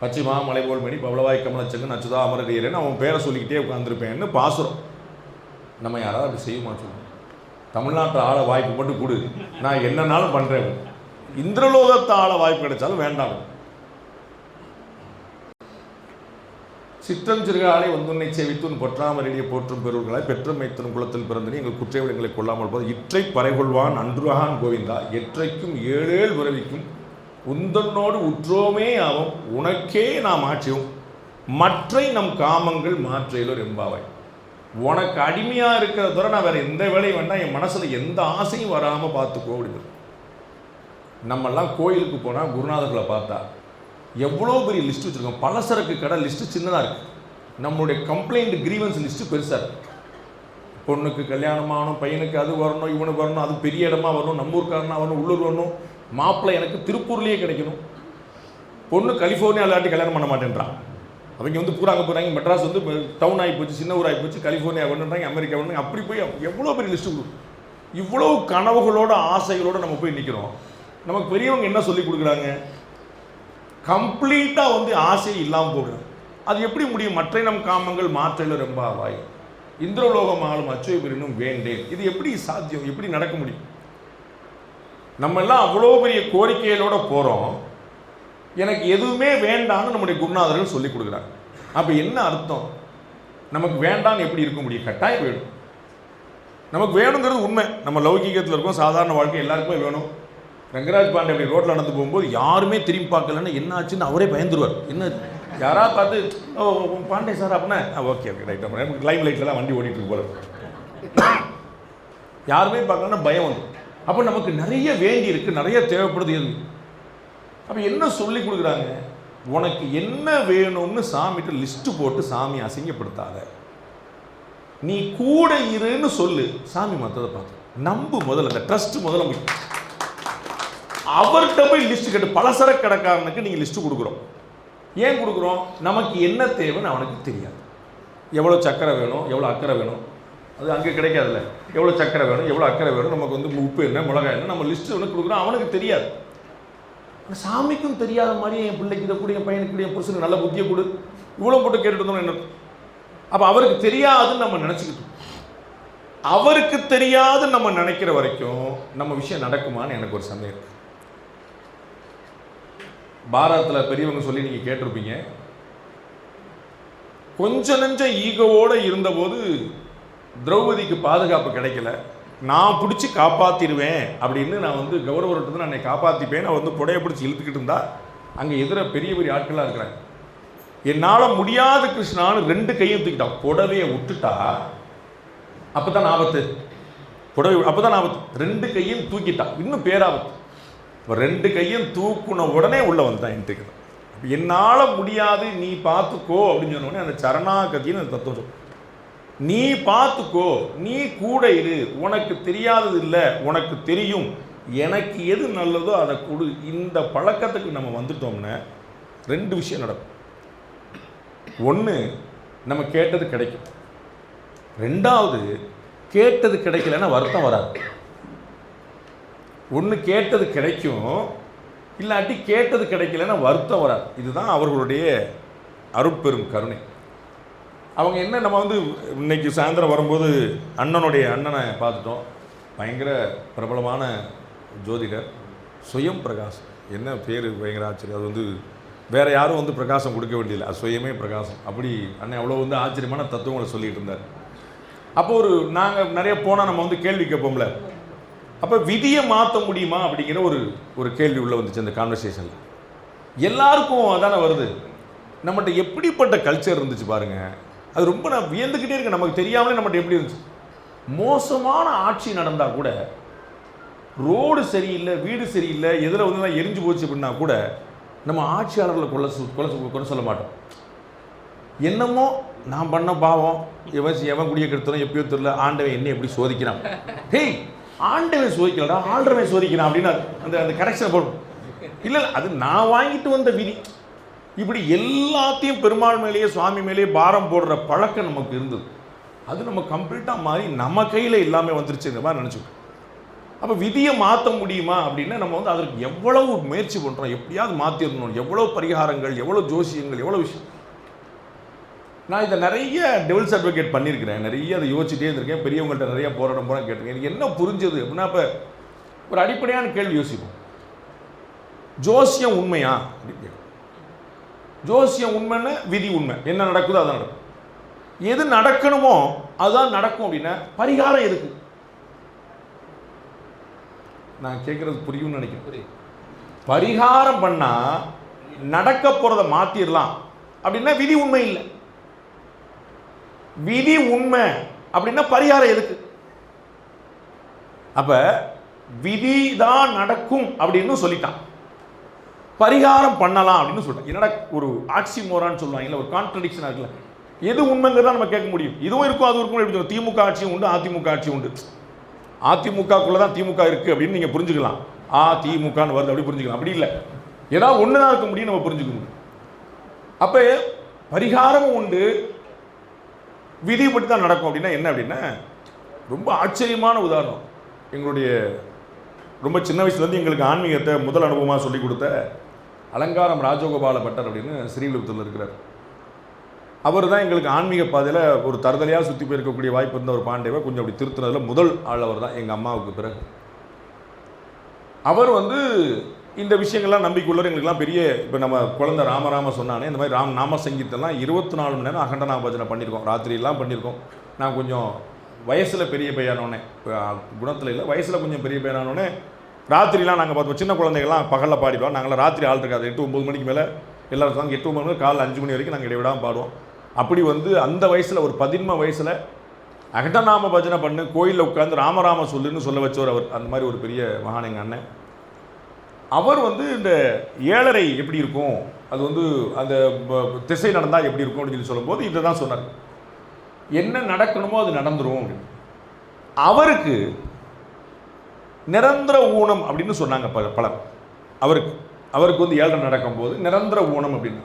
பச்சைமா மலை போல் மேனி பவளவாய் கமலச்செங்கன் அச்சுதா அமரர் ஏரேன்னு அவன் பேரை சொல்லிக்கிட்டே உட்காந்துருப்பேன்னு பாசுறோம். நம்ம யாராவது அப்படி செய்ய மாட்டோம். தமிழ்நாட்டில் ஆள வாய்ப்பு மட்டும் கொடு, நான் என்னன்னாலும் பண்ணுறேன். இந்திரலோகத்தை ஆள வாய்ப்பு கிடைச்சாலும் வேண்டாம். சிற்றஞ்சிறுகாலை வந்துன்னை சேவித்துன் பொற்றாமரடியை போற்றும் பெருள்களாய் பெற்றும் மைத்தனும் குளத்தில் பிறந்தனி எங்கள் குற்றவிடங்களை கொள்ளாமல் போது இற்றை பறைகொள்வான் அன்றுகான் கோவிந்தா எற்றைக்கும் 7 பிறவிக்கும் உந்தன்னோடு உற்றோமே ஆகும் உனக்கே நாம் ஆட்சியும் மற்றை நம் காமங்கள் மாற்றையிலோர் எம்பாவாய். உனக்கு அடிமையாக இருக்கிறத தவிர நான் வேறு எந்த வேலையும் வேண்டாம், என் மனசில் எந்த ஆசையும் வராமல் பார்த்துக்கோ அப்படிங்கிறது. நம்மெல்லாம் கோயிலுக்கு போனால் குருநாதர்களை பார்த்தா எவ்வளோ பெரிய லிஸ்ட் வச்சுருக்கோம். பலசரக்கு கடை லிஸ்ட்டு சின்னதாக இருக்குது, நம்மளுடைய கம்ப்ளைண்ட் கிரீவன்ஸ் லிஸ்ட்டு பெருசாக இருக்குது. பொண்ணுக்கு கல்யாணமாகணும், பையனுக்கு அது வரணும், இவனுக்கு வரணும், அது பெரிய இடமா வரணும், நம்ம ஊருக்காரனா வரணும், உள்ளூர் வரணும், மாப்பிள்ளை எனக்கு திருப்பூர்லேயே கிடைக்கணும். பொண்ணு கலிஃபோர்னியா இல்லாட்டி கல்யாணம் பண்ண மாட்டேன்றான். அவங்க வந்து பூரா அங்கே போகிறாங்க, மெட்ராஸ் வந்து டவுன் ஆகி போச்சு, சின்ன ஊர் ஆகி போச்சு, கலிஃபோர்னியா பண்ணுறாங்க, அமெரிக்கா பண்ணுறாங்க. அப்படி போய் எவ்வளோ பெரிய லிஸ்ட்டு கொடுக்கும். இவ்வளோ கனவுகளோட ஆசைகளோடு நம்ம போய் நிற்கிறோம். நமக்கு பெரியவங்க என்ன சொல்லி கொடுக்குறாங்க? கம்ப்ளீட்டாக வந்து ஆசை இல்லாமல் போடுறாங்க. அது எப்படி முடியும்? மற்ற நம் காமங்கள் மாற்றையில் ரொம்ப ஆவாய் இந்திரலோகம் ஆளும் அச்சுவை பெரினும் வேண்டேன். இது எப்படி சாத்தியம்? எப்படி நடக்க முடியும்? நம்ம எல்லாம் அவ்வளோ பெரிய கோரிக்கைகளோட போகிறோம், எனக்கு எதுவுமே வேண்டான்னு நம்முடைய குருநாதர்கள் சொல்லி கொடுக்குறாங்க. அப்போ என்ன அர்த்தம்? நமக்கு வேண்டான்னு எப்படி இருக்க முடியும்? கட்டாயம் வேணும். நமக்கு வேணுங்கிறது உண்மை. நம்ம லௌகீகத்தில் இருக்கோம், சாதாரண வாழ்க்கை எல்லாருக்குமே வேணும். ரங்கராஜ் பாண்டே அப்படி ரோட்டில் நடந்து போகும்போது யாருமே திரும்பி பார்க்கலன்னு என்ன ஆச்சுன்னு அவரே பயந்துருவார். என்ன யாராவது பார்த்து ஓ பாண்டே சார் அப்படின்னா ஓகே ஓகே ரைட், நமக்கு லைம் லைட்லாம் வண்டி ஓடிட்டு இருக்கு போல, யாருமே பார்க்கலன்னா பயம் வந்து. அப்போ நமக்கு நிறைய வேண்டி இருக்குது, நிறைய தேவைப்படுது. எது அப்போ என்ன சொல்லி கொடுக்குறாங்க? உனக்கு என்ன வேணும்னு சாமிகிட்ட லிஸ்ட்டு போட்டு சாமி அசிங்கப்படுத்தாத, நீ கூட இருன்னு சொல்லு, சாமி மற்றதை பார்த்து நம்பு. முதல்ல அந்த ட்ரஸ்ட் முதல்ல முக்கியம். அவர்கிட்ட போய் லிஸ்ட் கேட்டு பலசரக்கு கடைக்காரனுக்கு நீங்கள் லிஸ்ட்டு கொடுக்குறோம். ஏன் கொடுக்குறோம்? நமக்கு என்ன தேவைன்னு அவனுக்கு தெரியாது. எவ்வளோ சக்கரை வேணும், எவ்வளோ அக்கறை வேணும், அது அங்கே கிடைக்காதுல்ல. எவ்வளோ சக்கரை வேணும், எவ்வளோ அக்கறை வேணும், நமக்கு வந்து உப்பு என்ன மிளகாய் என்ன, நம்ம லிஸ்ட்டு ஒன்று கொடுக்குறோம், அவனுக்கு தெரியாது. சாமிக்கும் தெரியாத மாதிரி என் பிள்ளைக்கு இதை கூட, என் பையனுக்கு கூட, என் புருஷனுக்கு நல்ல புத்தியை கொடு, இவ்வளோ போட்டு கேட்டுட்டு இருந்தோம் என்ன. அப்போ அவருக்கு தெரியாதுன்னு நம்ம நினச்சிக்கிட்டோம். அவருக்கு தெரியாதுன்னு நம்ம நினைக்கிற வரைக்கும் நம்ம விஷயம் நடக்குமான்னு எனக்கு ஒரு சந்தேகம் இருக்குது. பாரதத்தில் பெரியவங்க சொல்லி நீங்கள் கேட்டிருப்பீங்க, கொஞ்ச நெஞ்ச ஈகோவோடு இருந்தபோது திரௌபதிக்கு பாதுகாப்பு கிடைக்கல, நான் பிடிச்சி காப்பாற்றிடுவேன் அப்படின்னு நான் வந்து கௌரவர்கிட்ட நான் என்னை காப்பாற்றிப்பேன், நான் வந்து புடைய பிடிச்சி இழுத்துக்கிட்டு இருந்தா அங்கே எதிர பெரிய பெரிய ஆட்களாக இருக்கிறாங்க. என்னால் முடியாத கிருஷ்ணான்னு 2 கையும் தூக்கிட்டான். புடவையை விட்டுட்டா அப்போ தான் ஆபத்து, புடவை அப்போ தான் ஆபத்து. 2 கையும் தூக்கிட்டான், இன்னும் பேராபத்து. இப்போ 2 கையும் தூக்குன உடனே உள்ளே வந்துட்டான் என்கிட்ட. என்னால் முடியாது, நீ பார்த்துக்கோ அப்படின்னு சொன்னோடனே அந்த சரணாகதின்னு அந்த தத்துவம், நீ பார்த்துக்கோ, நீ கூட இரு, உனக்கு தெரியாதது இல்லை, உனக்கு தெரியும், எனக்கு எது நல்லதோ அதை கொடு. இந்த பழக்கத்துக்கு நம்ம வந்துட்டோம்னா 2 விஷயம் நடக்கும். ஒன்று, நம்ம கேட்டது கிடைக்கும். 2வது, கேட்டது கிடைக்கலன்னா வருத்தம் வராது. ஒன்று கேட்டது கிடைக்கும், இல்லாட்டி கேட்டது கிடைக்கலன்னா வருத்தம் வராது. இதுதான் அவர்களுடைய அருட்பெரும் கருணை. அவங்க என்ன, நம்ம வந்து இன்னைக்கு சாயந்தரம் வரும்போது அண்ணனை பார்த்துட்டோம். பயங்கர பிரபலமான ஜோதிடர் சுயம் பிரகாசம், என்ன பேர், பயங்கர ஆச்சரியம். அது வந்து வேறு யாரும் வந்து பிரகாசம் கொடுக்க வேண்டியதில்லை, அது சுயமே பிரகாசம். அப்படி அண்ணன் அவ்வளோ வந்து ஆச்சரியமான தத்துவங்களை சொல்லிகிட்டு இருந்தார். அப்போ நாங்கள் நிறைய போனால் நம்ம வந்து கேள்வி கேட்போம்ல, அப்போ விதியை மாற்ற முடியுமா அப்படிங்கிற ஒரு கேள்வி உள்ளே வந்துச்சு அந்த கான்வர்சேஷனில். எல்லாருக்கும் அதானே வருது. நம்மகிட்ட எப்படிப்பட்ட கல்ச்சர் இருந்துச்சு பாருங்க. அது ரொம்ப நான் வியந்துக்கிட்டே இருக்கேன். நமக்கு தெரியாமலே நம்மகிட்ட எப்படி இருந்துச்சு. மோசமான ஆட்சி நடந்தால் கூட, ரோடு சரியில்லை, வீடு சரியில்லை, எதில் வந்து தான் எரிஞ்சு போச்சு அப்படின்னா கூட நம்ம ஆட்சியாளர்களை கொலை சொல்ல மாட்டோம். என்னமோ நான் பண்ண பாவம், எவன் குடிய கெடுத்தனும் எப்பயோ தெரியல, ஆண்டவன் என்ன எப்படி சோதிக்கிறான். ஹேய், ஆண்டவன் சோதிக்கலடா, ஆண்டவன் சோதிக்கிறான் அப்படின்னு அந்த அந்த கரெக்ஷனை போடும். இல்லை அது நான் வாங்கிட்டு வந்த விதி. இப்படி எல்லாத்தையும் பெருமாள் மேலேயே சுவாமி மேலேயே பாரம் போடுற பழக்கம் நமக்கு இருந்தது. அது நம்ம கம்ப்ளீட்டாக மாறி நம்ம கையில் இல்லாமல் வந்துருச்சுங்கிற மாதிரி நினச்சிக்கிட்டோம். அப்போ விதியை மாற்ற முடியுமா அப்படின்னா நம்ம வந்து அதற்கு எவ்வளவு முயற்சி பண்ணுறோம், எப்படியாவது மாற்றிடணும், எவ்வளோ பரிகாரங்கள், எவ்வளோ ஜோசியங்கள், எவ்வளோ விஷயம். நான் இதை நிறைய டெவில்ஸ் அட்வொகேட் பண்ணியிருக்கிறேன், நிறைய அதை யோசிச்சுட்டே இருந்திருக்கேன், பெரியவங்கள்ட்ட நிறைய போராட்டம் போனால் கேட்டிருக்கேன். எனக்கு என்ன புரிஞ்சது அப்படின்னா, இப்போ ஒரு அடிப்படையான கேள்வி யோசிப்போம். ஜோசியம் உண்மையா அப்படின்னு கேட்கும். ஜோசியம் உண்மைன்னு விதி உண்மை, என்ன நடக்குதோ அதான் நடக்கும். எது நடக்கணுமோ அதுதான் நடக்கும் அப்படின்னா பரிகாரம் எதுக்கு? நான் கேட்கறது புரியும்னு நினைக்கிறேன். பரிகாரம் பண்ணா நடக்க போறதை மாத்திரலாம் அப்படின்னா விதி உண்மை இல்லை. விதி உண்மை அப்படின்னா பரிகாரம் எதுக்கு? அப்ப விதி தான் நடக்கும் அப்படின்னு சொல்லிட்டான், பரிகாரம் பண்ணலாம் அப்படின்னு சொல்லிட்டான். என்னடா ஒரு ஆக்சிமோரான்னு சொல்லுவாங்க, ஒரு கான்ட்ரடிக்ஷனா இருக்குல்ல. எது உண்மைங்கிறதா நம்ம கேட்க முடியும். இதுவும் இருக்கும் அதுவும் இருக்கும் எப்படி சொல்லுவோம். திமுக ஆட்சியும் உண்டு, அதிமுக ஆட்சியும் உண்டு. அதிமுகக்குள்ள தான் திமுக இருக்கு அப்படின்னு நீங்க புரிஞ்சுக்கலாம். அதிமுகன்னு வருது அப்படி புரிஞ்சுக்கலாம். அப்படி இல்லை, ஏதாவது ஒண்ணுதான் இருக்க முடியும், நம்ம புரிஞ்சுக்க முடியும். அப்ப பரிகாரமும் உண்டு, விதிப்படி தான் நடக்கும் அப்படின்னா என்ன அப்படின்னா, ரொம்ப ஆச்சரியமான உதாரணம். எங்களுடைய ரொம்ப சின்ன வயசுலேருந்து எங்களுக்கு ஆன்மீகத்தை முதல் அனுபவமாக சொல்லிக் கொடுத்த அலங்காரம் ராஜகோபால பட்டர் அப்படின்னு ஸ்ரீவில்லிபுத்தூரில் இருக்கிறார். அவர் தான் எங்களுக்கு ஆன்மீக பாதையில் ஒரு தருதலையாக சுற்றி போயிருக்கக்கூடிய வாய்ப்பு இருந்த ஒரு பாண்டேவை கொஞ்சம் அப்படி திருத்தினதில் முதல் ஆள் அவர் தான், எங்கள் அம்மாவுக்கு பிறகு. அவர் வந்து இந்த விஷயங்கள்லாம் நம்பிக்கையுள்ளவர். எங்களுக்குலாம் பெரிய, இப்போ நம்ம குழந்தை ராமராம சொன்னானே, இந்த மாதிரி நாம சங்கீதம்லாம் 24 மணி நேரம் அகண்ட நாமபஜனை பண்ணியிருக்கோம், ராத்திரியெல்லாம் பண்ணியிருக்கோம். நான் கொஞ்சம் வயசில் பெரிய பையனானோடனே, குணத்தில் இல்லை வயசில் கொஞ்சம் பெரிய பையனானோடனே ராத்திரிலாம் நாங்கள் பார்ப்போம். சின்ன குழந்தைகள்லாம் பகலில் பாடிடுவோம், நாங்களாம் ராத்திரி ஆள் இருக்காது. 8-9 மணிக்கு மேலே எல்லாரும் சாங் 8-9 மணி காலைல 5 மணி வரைக்கும் நாங்கள் இடைவிடாமல் பாடுவோம். அப்படி வந்து அந்த வயசில் ஒரு 13 வயசில் அகண்டநாம பஜனை பண்ணு, கோயிலில் உட்காந்து ராமராம சொல்லுன்னு சொல்ல வச்சவர் அவர். அந்த மாதிரி ஒரு பெரிய மகான் எங்கள் அண்ணன். அவர் வந்து இந்த 7:30 எப்படி இருக்கும், அது வந்து அந்த திசை நடந்தால் எப்படி இருக்கும் அப்படின்னு சொல்லி சொல்லும்போது இதை தான் சொன்னார், என்ன நடக்கணுமோ அது நடந்துரும் அப்படின்னு. அவருக்கு நிரந்தர ஊனம் அப்படின்னு சொன்னாங்க பலர். அவருக்கு வந்து 7:30 நடக்கும்போது நிரந்தர ஊனம் அப்படின்னு.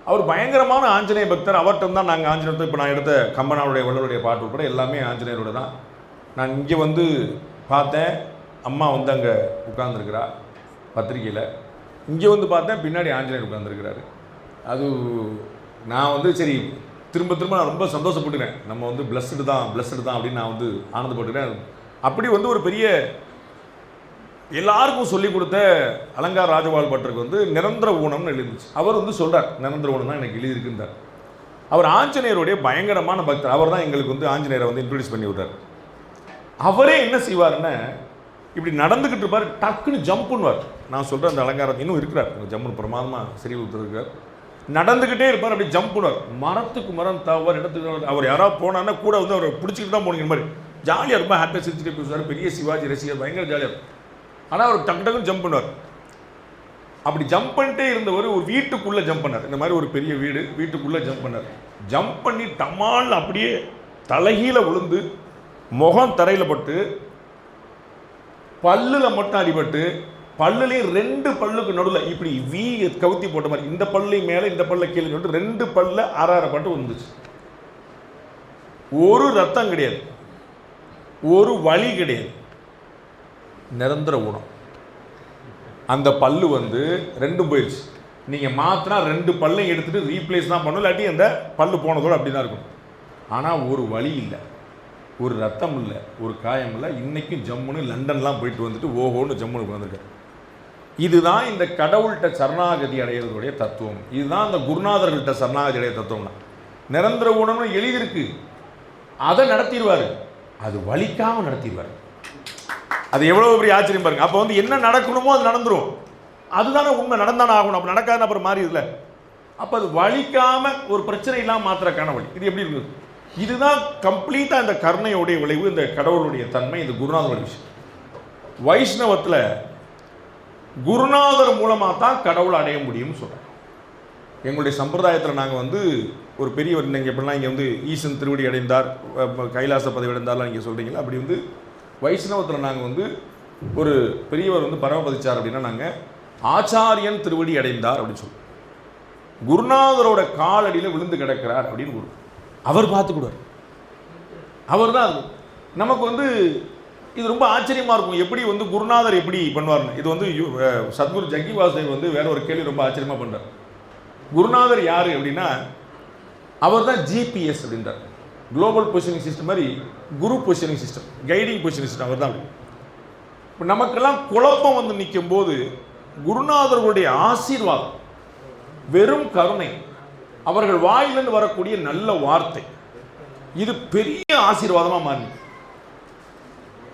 அவர் பயங்கரமான ஆஞ்சநேய பக்தர். அவர்கிட்ட தான் நாங்கள் ஆஞ்சநேயத்தை, இப்போ நான் எடுத்த கம்பனாருடைய வள்ளலுடைய பாட்டு உட்பட எல்லாமே ஆஞ்சநேயரோட தான். நான் இங்கே வந்து பார்த்தேன், அம்மா வந்து அங்கே உட்கார்ந்துருக்கிறா பத்திரிக்கையில். இங்கே வந்து பார்த்தேன், பின்னாடி ஆஞ்சநேயர் உட்கார்ந்துருக்கிறாரு. அது நான் வந்து சரி திரும்ப நான் ரொம்ப சந்தோஷப்பட்டுக்கிறேன். நம்ம வந்து பிளஸ்டு தான் அப்படின்னு நான் வந்து ஆனந்தப்பட்டுக்கிறேன். அப்படி வந்து ஒரு பெரிய எல்லாருக்கும் சொல்லிக் கொடுத்த அலங்கார ராஜகோபால் பட்டருக்கு வந்து நிரந்தர ஊனம்னு எழுதிச்சு. அவர் வந்து சொல்கிறார், நிரந்தர ஊனம் தான் எனக்கு எழுதியிருக்குன்றார். அவர் ஆஞ்சநேயருடைய பயங்கரமான பக்தர். அவர் தான் எங்களுக்கு வந்து ஆஞ்சநேயரை வந்து இன்ட்ரடியூஸ் பண்ணி விட்டார். அவரே என்ன செய்வார்னா, இப்படி நடந்துக்கிட்டு இருப்பார், டக்குன்னு ஜம்ப் பண்ணுவார். நான் சொல்கிறேன், அந்த அலங்காரம் இன்னும் இருக்கிறார், ஜம்முன்னு பிரமாதமாக ஸ்ரீவில்லிபுத்தூர் இருக்கார். நடந்துக்கிட்டே இருப்பார், அப்படி ஜம்ப் பண்ணுவார், மரத்துக்கு மரம் தவர் இடத்துக்கு. அவர் யாராவது போனான்னா கூட வந்து அவரை பிடிச்சிக்கிட்டு தான் போனீங்க மாதிரி ஜாலியாக ரொம்ப ஹாப்பியாக சிரிச்சுட்டு பேசுவார். பெரிய சிவாஜி ரசிகர், பயங்கர ஜாலியாக இருக்கும். ஆனால் அவர் டக்கு டக்குன்னு ஜம்ப் பண்ணுவார். அப்படி ஜம்ப் பண்ணிட்டே இருந்தவர் ஒரு வீட்டுக்குள்ளே ஜம்ப் பண்ணார். இந்த மாதிரி ஒரு பெரிய வீட்டுக்குள்ளே ஜம்ப் பண்ணார். ஜம்ப் பண்ணி டமால் அப்படியே தலைகீழ விழுந்து முகம் தரையில் பட்டு பல்லில் மட்டும் அடிபட்டு, பல்லுலேயும் 2 பல்லுக்கு நடுவில் இப்படி வீ கவுத்தி போட்ட மாதிரி, இந்த பல்லையும் மேலே இந்த பல்ல கீழே சொல்லிட்டு 2 பல்ல அரை வந்துச்சு. ஒரு ரத்தம் கிடையாது, ஒரு வலி கிடையாது, நிரந்தர ஊனம். அந்த பல்லு வந்து 2 போயிடுச்சு. நீங்கள் மாற்றினா 2 பல்லையும் எடுத்துகிட்டு ரீப்ளேஸ் தான் பண்ணணும், இல்லாட்டி அந்த பல்லு போனதோடு அப்படி தான் இருக்கும். ஆனால் ஒரு வலி இல்லை, ஒரு ரத்தம் இல்லை, ஒரு காயம் இல்லை. இன்றைக்கும் ஜம்முன்னு லண்டன்லாம் போயிட்டு வந்துட்டு ஓஹோன்னு ஜம்முன்னு வந்திருக்காரு. இதுதான் இந்த கடவுள்கிட்ட சரணாகதி அடைகிறதுடைய தத்துவம். இதுதான் இந்த குருநாதர்கள்ட்ட சரணாகதி அடைய தத்துவம்னா. நிரந்தர ஊனம்னு எழுதியிருக்கு, அதை நடத்திடுவார், அது வலிக்காமல் நடத்திடுவார். அது எவ்வளோ பெரிய ஆச்சரியம் பாருங்க. அப்போ வந்து என்ன நடக்கணுமோ அது நடந்துடும். அதுதானே உண்மை, நடந்தானே ஆகணும். அப்போ நடக்காதுன்னு அப்புறம் மாறி இல்லை. அப்போ அது வலிக்காம ஒரு பிரச்சனை இல்லாமல் மாத்திரக்கான வழி. இது எப்படி இருக்குது? இதுதான் கம்ப்ளீட்டாக இந்த கருணையோடைய விளைவு, இந்த கடவுளுடைய தன்மை, இந்த குருநாதருடைய விஷயம். வைஷ்ணவத்தில் குருநாதர் மூலமாக தான் கடவுளை அடைய முடியும்னு சொல்கிறேன். எங்களுடைய சம்பிரதாயத்தில் நாங்கள் வந்து ஒரு பெரியவர், நீங்கள் எப்படிலாம் இங்கே வந்து ஈசன் திருவடி அடைந்தார், கைலாச பதவி அடைந்தார்லாம் நீங்கள் சொல்கிறீங்களா, அப்படி வந்து வைஷ்ணவத்தில் நாங்கள் வந்து ஒரு பெரியவர் வந்து பரமபதிச்சார் அப்படின்னா நாங்கள் ஆச்சாரியன் திருவடி அடைந்தார் அப்படின்னு சொல்லுவோம். குருநாதரோட காலடியில் விழுந்து கிடக்கிறார் அப்படின்னு குரு அவர் பார்த்துக்கூடார். அவர் தான் அது. நமக்கு வந்து இது ரொம்ப ஆச்சரியமாக இருக்கும், எப்படி வந்து குருநாதர் எப்படி பண்ணுவார்னு. இது வந்து சத்குரு ஜக்கி வாசுதேவ் வந்து வேற ஒரு கேள்வி ரொம்ப ஆச்சரியமாக பண்ணுறார். குருநாதர் யார் அப்படின்னா அவர் தான் ஜிபிஎஸ் அப்படின்றார், குளோபல் பொசிஷனிங் சிஸ்டம் மாதிரி guru positioning system, guiding positioning system அவர் தான். இப்போ நமக்கெல்லாம் குழப்பம் வந்து நிற்கும் போது குருநாதர்களுடைய ஆசீர்வாதம், வெறும் கருணை, அவர்கள் வாயிலிருந்து வரக்கூடிய நல்ல வார்த்தை, இது பெரிய ஆசீர்வாதமாக மாறி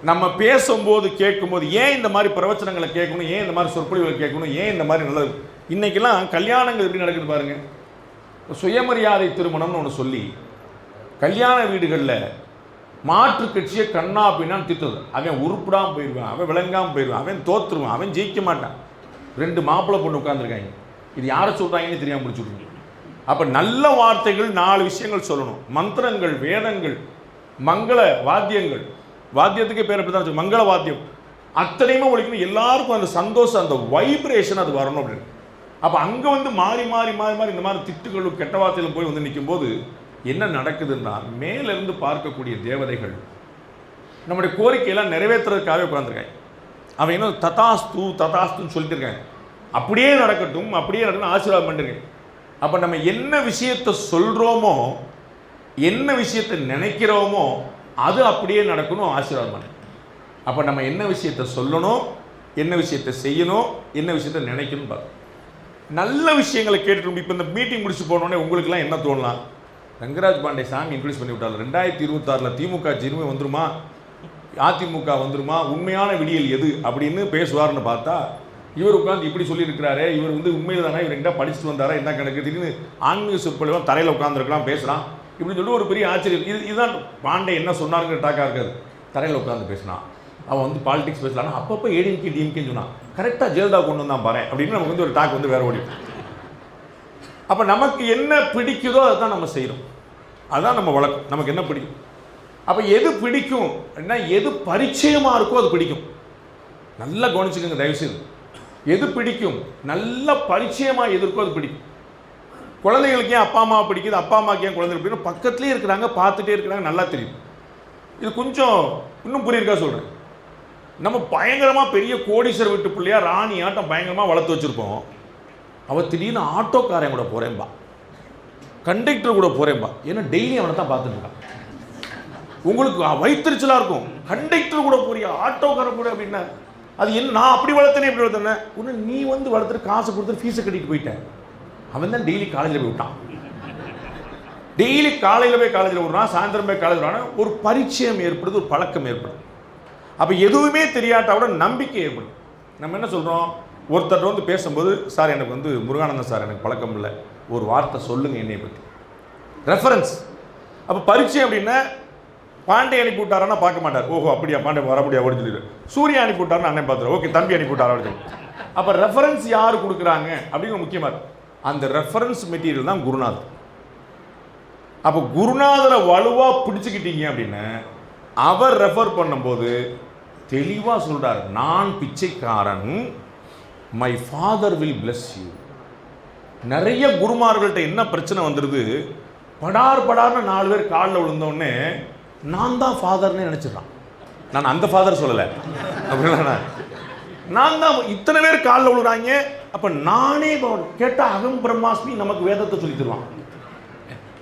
நம்ம பேசும்போது கேட்கும்போது ஏன் இந்த மாதிரி பிரவச்சனங்களை கேட்கணும், ஏன் இந்த மாதிரி சொற்பொழிவுகளை கேட்கணும், ஏன் இந்த மாதிரி நல்லது. இன்னைக்கெல்லாம் கல்யாணங்கள் எப்படி நடக்குது பாருங்க. சுயமரியாதை திருமணம்னு ஒன்று சொல்லி கல்யாண வீடுகளில் மாற்று கட்சியை கண்ணா அப்படின்னான்னு திட்டுறது. அவன் உருப்பிடாமல் போயிடுவான், அவன் விளங்காமல் போயிடுவான், அவன் தோற்றுருவான், அவன் ஜெயிக்க மாட்டான். 2 மாப்பிள்ளை பொண்ணு உட்காந்துருக்காங்க, இது யாரை சொல்கிறாங்கன்னு தெரியாமல் முடிச்சுடுங்க. அப்போ நல்ல வார்த்தைகள் 4 விஷயங்கள் சொல்லணும். மந்திரங்கள், வேதங்கள், மங்கள வாத்தியங்கள், வாத்தியத்துக்கே பேர் எப்படி தான் மங்கள வாத்தியம், அத்தனையுமே ஒழிக்கணும். எல்லாருக்கும் அந்த சந்தோஷம், அந்த வைப்ரேஷன் அது வரணும் அப்படின்னு. அப்போ அங்கே வந்து மாறி மாறி மாறி மாறி இந்த மாதிரி திட்டுகளும் கெட்ட வார்த்தையிலும் போய் வந்து நிற்கும் போது என்ன நடக்குதுன்னா, மேலிருந்து பார்க்கக்கூடிய தேவதைகள் நம்முடைய கோரிக்கையெல்லாம் நிறைவேற்றுறதுக்காகவே உட்காந்துருக்காங்க. அவன் இன்னும் ததாஸ்து ததாஸ்துன்னு சொல்லிட்டு இருக்காங்க. அப்படியே நடக்கட்டும், அப்படியே நடக்கணும், ஆசீர்வாதம் பண்ணிருக்கேன். அப்போ நம்ம என்ன விஷயத்தை சொல்கிறோமோ, என்ன விஷயத்தை நினைக்கிறோமோ அது அப்படியே நடக்கணும், ஆசீர்வாதம் பண்ண. அப்போ நம்ம என்ன விஷயத்தை சொல்லணும், என்ன விஷயத்தை செய்யணும், என்ன விஷயத்தை நினைக்கணும் பார்க்கணும். நல்ல விஷயங்களை கேட்டு இப்போ இந்த மீட்டிங் முடிச்சு போனோடனே உங்களுக்குலாம் என்ன தோணலாம், ரங்கராஜ் பாண்டே சாமி இன்ட்ரடியூஸ் பண்ணி விட்டார், 2026 திமுக ஜெருமே வந்துருமா, அதிமுக வந்துருமா, உண்மையான விடியல் எது அப்படின்னு பேசுவார்னு பார்த்தா இவர் உட்காந்து இப்படி சொல்லியிருக்கிறாரு, இவர் வந்து உண்மையில் தானே, இவர் எங்கிட்ட படிச்சுட்டு வந்தாரா, என்ன கணக்கு, திடீர்னு ஆன்மீக சொற்பொழிவாக தரையில் உட்காந்துருக்கலாம் பேசுகிறான் இப்படின்னு சொல்லி ஒரு பெரிய ஆச்சரியம். இதுதான் பாண்டே என்ன சொன்னாருங்கிற டாக்காக இருக்காது. தரையில் உட்காந்து பேசினான், அவன் வந்து பாலிடிக்ஸ் பேசலான்னா அப்பப்போ ஏடிஎம்கே டிஎம்கேன்னு சொன்னான், கரெக்டாக ஜெயலலிதா கொண்டு வந்தான் பாரு அப்படின்னு நமக்கு வந்து ஒரு டாக் வந்து வேற ஓடி. அப்போ நமக்கு என்ன பிடிக்குதோ அதை தான் நம்ம செய்கிறோம், அதுதான் நம்ம வழக்கம். நமக்கு என்ன பிடிக்கும், அப்போ எது பிடிக்கும் அப்படின்னா எது பரிச்சயமாக இருக்கோ அது பிடிக்கும். நல்லா கவனிச்சுக்கோங்க தயவுசெய்து, எது பிடிக்கும், நல்ல பரிச்சயமாக எது இருக்கோ அது பிடிக்கும். குழந்தைகளுக்கு ஏன் அப்பா அம்மா பிடிக்குது, அப்பா அம்மாவுக்கு ஏன் குழந்தைகள் பிடிக்கும், பக்கத்துலேயே இருக்கிறாங்க, பார்த்துட்டே இருக்கிறாங்க, நல்லா தெரியும். இது கொஞ்சம் இன்னும் புரியிருக்கா சொல்கிறேன். நம்ம பயங்கரமாக பெரிய கோடீஸ்வரர் வீட்டு பிள்ளையா ராணி ஆட்டம் பயங்கரமாக வளர்த்து வச்சுருப்போம், அவள் திடீர்னு ஆட்டோக்காரன் கூட போகிறேன்பா, கண்டக்டர் கூட போகிறேன்பா, ஏன்னா டெய்லி அவனை தான் பார்த்துட்டு இருக்கான். உங்களுக்கு வயிற்றுச்சலாக இருக்கும், கண்டக்டர் கூட போறியா, ஆட்டோக்காரன் கூட அப்படின்னா அது என்ன, நான் அப்படி வளர்த்தனே எப்படி வளர்த்தேன், ஒன்று நீ வந்து வளர்த்துட்டு காசு கொடுத்துட்டு ஃபீஸை கட்டிட்டு போயிட்டேன். அவன் தான் டெய்லி காலேஜில் போய் விட்டான், டெய்லி காலையில் போய் காலேஜில் விடுறான், சாயந்தரம் போய் காலேஜில் விடுறான். ஒரு பரிச்சயம் ஏற்படுது, ஒரு பழக்கம் ஏற்படும். அப்போ எதுவுமே தெரியாட்டாவோட நம்பிக்கை ஏற்படும். நம்ம என்ன சொல்கிறோம், ஒருத்தர் வந்து பேசும்போது, சார் எனக்கு வந்து முருகானந்தன் சார் எனக்கு பழக்கம் இல்லை, ஒரு வார்த்தை சொல்லுங்கள் என்னை பற்றி, ரெஃபரன்ஸ். அப்போ பரிச்சயம் அப்படின்னா பாண்டே அனுப்பி விட்டாரான்னா பார்க்க மாட்டார், ஓஹோ அப்படியா பாண்டே வர முடியாது அப்படின்னு சொல்லிடுறாரு. சூர்யா அனுப்பி விட்டாருன்னு அண்ணன் பார்த்துரு, ஓகே தம்பி அனுப்பி விட்டாரா அப்படின்னு. அப்போ ரெஃபரன்ஸ் யார் கொடுக்குறாங்க அப்படிங்கிற முக்கியமாக இருக்குது. அந்த ரெஃபரன்ஸ் மெட்டீரியல் தான் குருநாதர். அப்போ குருநாதரை வலுவாக பிடிச்சிக்கிட்டீங்க அப்படின்னு அவர் ரெஃபர் பண்ணும்போது தெளிவாக சொல்கிறார், நான் பிச்சைக்காரன், my father will bless you. நிறைய குருமார்கள்ட்ட என்ன பிரச்சனை வந்துடுது, படார்னு 4 பேர் காலில் விழுந்தோடனே நான் தான் ஃபாதர்னே நினச்சிடறான். நான் அந்த ஃபாதர் சொல்லலை அப்படின்னா, நான் தான் இத்தனை பேர் காலில் விழுறாங்க, அப்போ நானே கேட்டால் அகம் பிரம்மாஸ்மி நமக்கு வேதத்தை சொல்லி தருவான்.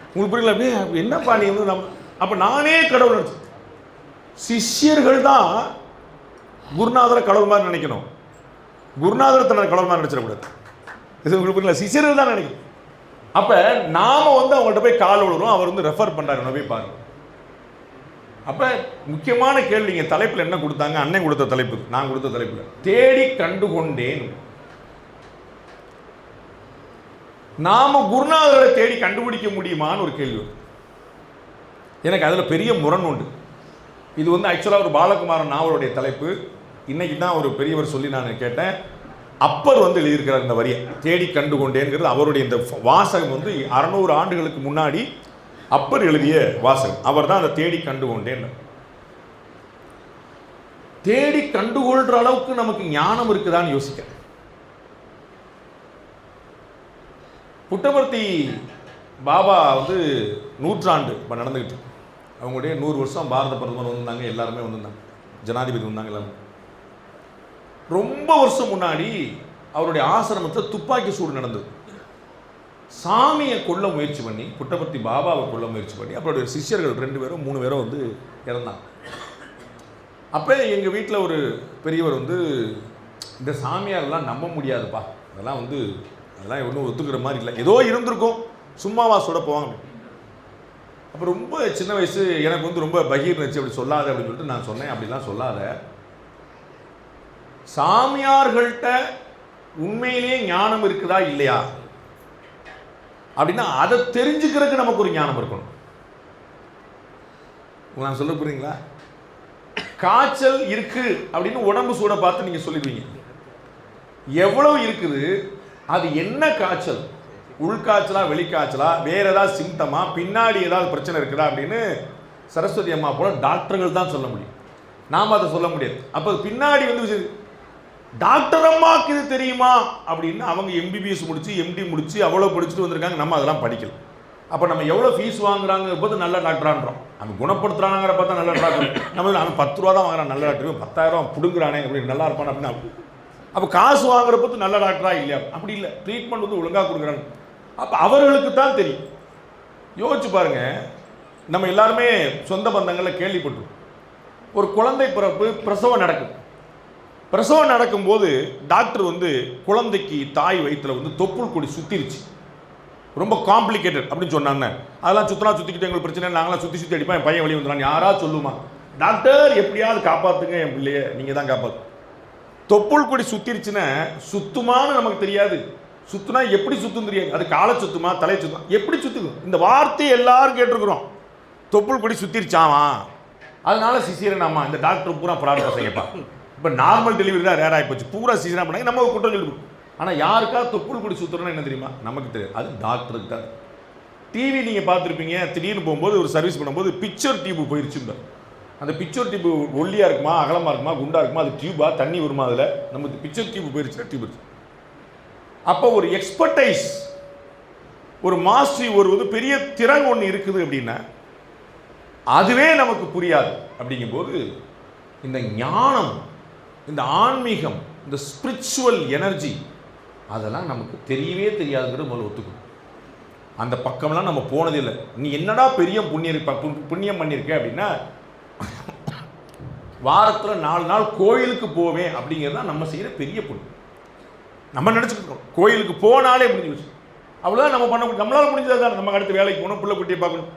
உங்களுக்கு புரியல, அப்படியே என்னப்பா நீ வந்து நம்ம, அப்போ நானே கடவுள் நினச்சி. சிஷ்யர்கள் தான் குருநாதரை கடவுள் மாதிரி நினைக்கணும், குருநாதரை தன்னை கடவுள் மாதிரி நினச்சிடக்கூடாது. இது உங்களுக்கு புரியல, சிஷ்யர்கள் தான் நினைக்கணும். அப்போ நாம் வந்து அவங்கள்ட்ட போய் கால் விழுறோம், அவர் வந்து ரெஃபர் பண்ணுறாரு, போய் பாருங்க. அப்போ முக்கியமான கேள்வி, நீங்கள் தலைப்பில் என்ன கொடுத்தாங்க, அண்ணன் கொடுத்த தலைப்பு, நான் கொடுத்த தலைப்பில் தேடி கண்டு கொண்டேன். நாம குருநாதர்களை தேடி கண்டுபிடிக்க முடியுமான்னு ஒரு கேள்வி. எனக்கு அதில் பெரிய முரண் உண்டு. இது வந்து ஆக்சுவலாக ஒரு பாலகுமாரன் நாவலுடைய தலைப்பு. இன்னைக்கு தான் ஒரு பெரியவர் சொல்லி நான் கேட்டேன். அப்பர் வந்து எழுதியிருக்கிறார் இந்த வரியை, தேடி கண்டு கொண்டேங்கிறது அவருடைய இந்த வாசகம் வந்து 600 ஆண்டுகளுக்கு முன்னாடி அப்பர் எழுதிய வாசகம். அவர் தான் அதை தேடி கண்டு கொண்டேன். தேடி கண்டுகொள்ற அளவுக்கு நமக்கு ஞானம் இருக்குதான்னு யோசிக்க. புட்டபர்த்தி பாபா வந்து 100 ஆண்டு இப்போ நடந்துக்கிட்டு, அவங்களுடைய 100 வருஷம் பாரத பிரதமர் வந்திருந்தாங்க, எல்லாருமே வந்திருந்தாங்க, ஜனாதிபதி வந்தாங்க எல்லாருமே. ரொம்ப வருஷம் முன்னாடி அவருடைய ஆசிரமத்தில் துப்பாக்கி சூடு நடந்தது. சாமியை கொல்ல முயற்சி பண்ணி, புட்டபர்த்தி பாபாவை கொல்ல முயற்சி பண்ணி அவருடைய சிஷ்யர்கள் 2 பேரும் 3 பேரும் வந்து இறந்தாங்க. அப்போ எங்கள் வீட்டில் ஒரு பெரியவர் வந்து, இந்த சாமியாரெல்லாம் நம்ப முடியாதுப்பா, அதெல்லாம் வந்து அதெல்லாம் ஒன்றும் ஒத்துக்கிற மாதிரி இல்லை, ஏதோ இருந்திருக்கும், சும்மாவா சுட போவாங்க. அப்போ ரொம்ப சின்ன வயசு, எனக்கு வந்து ரொம்ப பகீர் இருந்துச்சு, அப்படி சொல்லாத அப்படின்னு சொல்லிட்டு நான் சொன்னேன், அப்படிலாம் சொல்லாத, சாமியார்கள்ட்ட உண்மையிலேயே ஞானம் இருக்குதா இல்லையா அப்படின்னா அதை தெரிஞ்சுக்கிறதுக்கு நமக்கு ஒரு ஞானம் இருக்கணும். நான் சொல்ல போறீங்களா? காய்ச்சல் இருக்கு அப்படின்னு உடம்பு சூட பார்த்து நீங்க சொல்லிடுவீங்க. எவ்வளவு இருக்குது, அது என்ன காய்ச்சல், உள்காய்ச்சலா வெளிக்காய்ச்சலா, வேற ஏதாவது சிம்டமா, பின்னாடி ஏதாவது பிரச்சனை இருக்குதா அப்படின்னு சரஸ்வதி அம்மா போல டாக்டர்கள் தான் சொல்ல முடியும், நாம அதை சொல்ல முடியாது. அப்போ பின்னாடி வந்து டாக்டர் அம்மாவுக்கு இது தெரியுமா அப்படின்னு அவங்க எம்பிபிஎஸ் முடிச்சு எம்டி முடிச்சு அவ்வளோ படிச்சுட்டு வந்திருக்காங்க, நம்ம அதெல்லாம் படிக்கல. அப்போ நம்ம எவ்வளோ ஃபீஸ் வாங்குறாங்க போது நல்ல டாக்டரான்றோம், நம்ம குணப்படுத்துறாங்கிற பார்த்தா நல்ல டாக்டர், நம்ம 10 ரூபா தான் வாங்குறான் நல்ல டாக்டர், 10,000 பிடுங்குறானே அப்படி நல்லா இருப்பான் அப்படின்னா, அப்போ காசு வாங்குற போது நல்ல டாக்டரா இல்லையா? அப்படி இல்லை, ட்ரீட்மெண்ட் வந்து ஒழுங்காக கொடுக்குறாங்க. அப்போ அவர்களுக்கு தான் தெரியும். யோசிச்சு பாருங்க, நம்ம எல்லாருமே சொந்த பந்தங்களில் கேள்விப்பட்டிருக்கோம், ஒரு குழந்தை பிறப்பு பிரசவம் நடக்குது. பிரசவம் நடக்கும்போது டாக்டர் வந்து குழந்தைக்கு தாய் வயிற்றுல வந்து தொப்புள் கொடி சுத்திருச்சு, ரொம்ப காம்ப்ளிகேட்டட் அப்படின்னு சொன்னாங்க. அதெல்லாம் சுற்றிக்கிட்டு எங்களுக்கு பிரச்சனை, நாங்களாம் சுற்றி அடிப்போம், என் பையன் வெளியே வந்துடுறான், யாராவது சொல்லுமா? டாக்டர் எப்படியாவது காப்பாற்றுங்க என் பிள்ளைய, நீங்கள் தான் காப்பாற்று. தொப்புள் கொடி சுத்திருச்சுன்னா சுத்துமான்னு நமக்கு தெரியாது, சுத்துனா எப்படி சுத்துன்னு தெரியாது, அது காலை சுத்துமா தலையை சுத்துமா எப்படி சுத்துக்கும், இந்த வார்த்தையை எல்லாரும் கேட்டிருக்கிறோம். தொப்புள் கொடி சுத்திருச்சாமா, அதனால சிசேரியன். ஆமா, இந்த டாக்டர் பூரா ப்ராப்ளம் பசங்கப்பா, இப்போ நார்மல் டெலிவரி தான் ரேர் ஆகி போச்சு, பூரா சீசனாக பண்ணாங்க, நம்ம குற்றம் சொல்லிடுவோம். ஆனால் யாருக்காவது தொப்புள் கொடி சுத்துறோன்னா என்ன தெரியுமா? நமக்கு தெரியாது, அது டாக்டருக்கு தான். டிவி நீங்கள் பார்த்துருப்பீங்க, திடீர்னு போகும்போது ஒரு சர்வீஸ் பண்ணும்போது பிக்சர் டியூப் போயிருச்சுங்க. அந்த பிக்சர் டியூப் ஒல்லியாக இருக்குமா, அகலமாக இருக்குமா, குண்டாக இருக்குமா, அது டியூபா, தண்ணி வருமா, அதில் நமக்கு பிக்சர் டியூப் போயிருச்சுன்னா டியூப் இருக்கு. அப்போ ஒரு எக்ஸ்பர்டைஸ், ஒரு மாஸ்டரி, ஒரு பெரிய திறன் ஒன்று இருக்குது அப்படின்னா அதுவே நமக்கு புரியாது. அப்படிங்கும்போது இந்த ஞானம், இந்த ஆன்மீகம், இந்த ஸ்பிரிச்சுவல் எனர்ஜி, அதெல்லாம் நமக்கு தெரியவே தெரியாதுங்கிறது முதல்ல ஒத்துக்கணும். அந்த பக்கம்லாம் நம்ம போனதில்லை. நீ என்னடா பெரிய புண்ணியம் பண்ணியிருக்க அப்படின்னா, வாரத்தில் 4 நாள் கோயிலுக்கு போவேன் அப்படிங்கிறது தான் நம்ம செய்கிற பெரிய புண்ணியம். நம்ம நினச்சிக்கிட்டோம் கோயிலுக்கு போனாலே முடிஞ்சு, அவ்வளோதான் நம்ம பண்ண முடியும், நம்மளால் முடிஞ்சது தான். நம்ம அடுத்து வேலைக்கு போகணும், பிள்ளை குட்டியை பார்க்கணும்.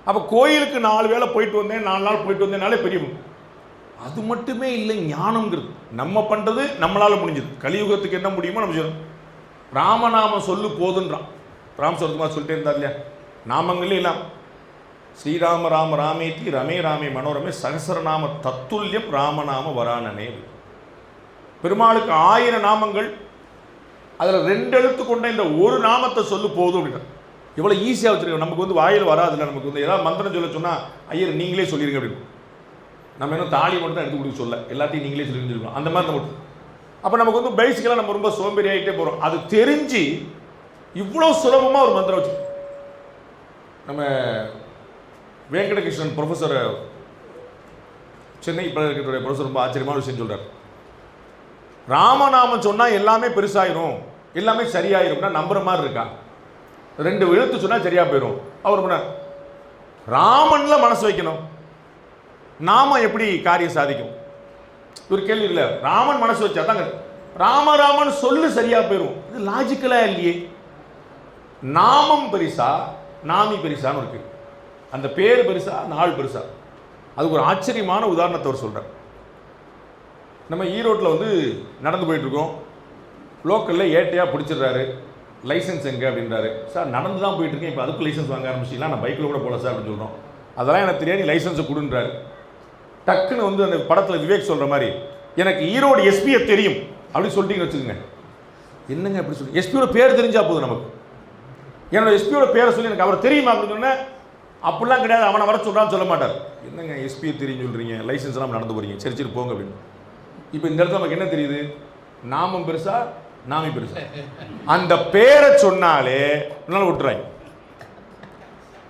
அப்போ கோயிலுக்கு 4 வேளை போயிட்டு வந்தேன், 4 நாள் போயிட்டு வந்தேனாலே பெரிய புண்ணியம். அது மட்டுமே இல்லை, ஞானம்ங்கிறது நம்ம பண்ணுறது நம்மளால் முடிஞ்சது. கலியுகத்துக்கு என்ன முடியுமோ நம்ம சொல்லணும். ராமநாமம் சொல்லு போதுன்றான், ராமசரத்குமார் சொல்லிட்டே இருந்தார் இல்லையா? நாமங்களே இல்லாம் ஸ்ரீராம ராம ராமேதி ரமே ராமே மனோரமே சகசரநாம தத்துல்யம் ராமநாம வரானனே. பெருமாளுக்கு 1000 நாமங்கள், அதில் 2 எழுத்து கொண்ட இந்த ஒரு நாமத்தை சொல்லு போதும் அப்படின்னா எவ்வளோ ஈஸியாக வச்சுருக்கோம். நமக்கு வந்து வாயில் வராதுல்ல, நமக்கு வந்து ஏதாவது மந்திரம் சொல்ல சொன்னால் ஐயர் நீங்களே சொல்லிடுங்க அப்படின்னு. நம்ம இன்னும் தாலி மட்டும் தான் எடுத்து கொடுக்க சொல்ல, எல்லாத்தையும் நீங்களே சொல்லியிருந்துருக்கோம், அந்த மாதிரி நம்ம. அப்போ நமக்கு வந்து பேசிக்கலாக நம்ம ரொம்ப சோம்பேறி ஆகிட்டே போகிறோம். அது தெரிஞ்சு இவ்வளோ சுலபமாக ஒரு மந்திரம் வச்சு, நம்ம வெங்கடகிருஷ்ணன் ப்ரொஃபஸர், சென்னை பல்கலைக்கழகத்துடைய ப்ரொஃபஸர் ரொம்ப ஆச்சரியமான விஷயம் சொல்கிறார். ராமநாமம் சொன்னால் எல்லாமே பெருசாயிரும், எல்லாமே சரியாயிரும்னா நம்புற மாதிரி இருக்கா? 2 எழுத்து சொன்னால் சரியாக போயிடும். அவர் பண்ண ராமன்ல மனசு வைக்கணும், நாம எப்படி காரியம் சாதிக்கும்? ஒரு கேள்வி இல்லை. ராமன் மனசு வச்சா தாங்க ராமன் சொல்லு சரியா போயிடும். இது லாஜிக்கலா இல்லையே. நாமம் பெரிசா நாமி பெரிசான்னு இருக்கு, அந்த பேர் பெருசா நாள் பெருசா? அதுக்கு ஒரு ஆச்சரியமான உதாரணத்தை அவர் சொல்றார். நம்ம ஈரோட்டில் வந்து நடந்து போயிட்டு இருக்கோம், லோக்கலில் ஏட்டையாக பிடிச்சிடுறாரு, லைசன்ஸ் எங்கே அப்படின்றாரு. சார் நடந்து தான் போயிட்டுருக்கேன், இப்போ அதுக்கு லைசன்ஸ் வாங்க ஆரம்பிச்சிங்களா, நான் பைக்கில் கூட போகல சார் அப்படின்னு சொல்கிறோம். அதெல்லாம் எனக்கு தெரியாது, நீ லைசன்ஸை கொடுன்றாரு. டக்குன்னு வந்து அந்த படத்தில் விவேக் சொல்கிற மாதிரி எனக்கு ஈரோடு எஸ்பியை தெரியும் அப்படின்னு சொல்லிட்டீங்கன்னு வச்சுக்கோங்க. என்னங்க அப்படி சொல்லி, எஸ்பியோட பேர் தெரிஞ்சா போதும் நமக்கு. என்னோட எஸ்பியோட பேரை சொல்லி எனக்கு அவரை தெரியுமா அப்படின்னு சொன்னேன். அப்படிலாம் கிடையாது, அவனை வர சொல்கிறான்னு சொல்ல மாட்டார். என்னங்க எஸ்பியை தெரியும் சொல்கிறீங்க, லைசன்ஸ்லாம் நடந்து போகிறீங்க, சரி சரி போங்க அப்படின்னு. இப்போ இந்த இடத்துல நமக்கு என்ன தெரியுது, நாமம் பெருசா நாமி பெருசா. அந்த பேரை சொன்னாலே விட்டுறாங்க.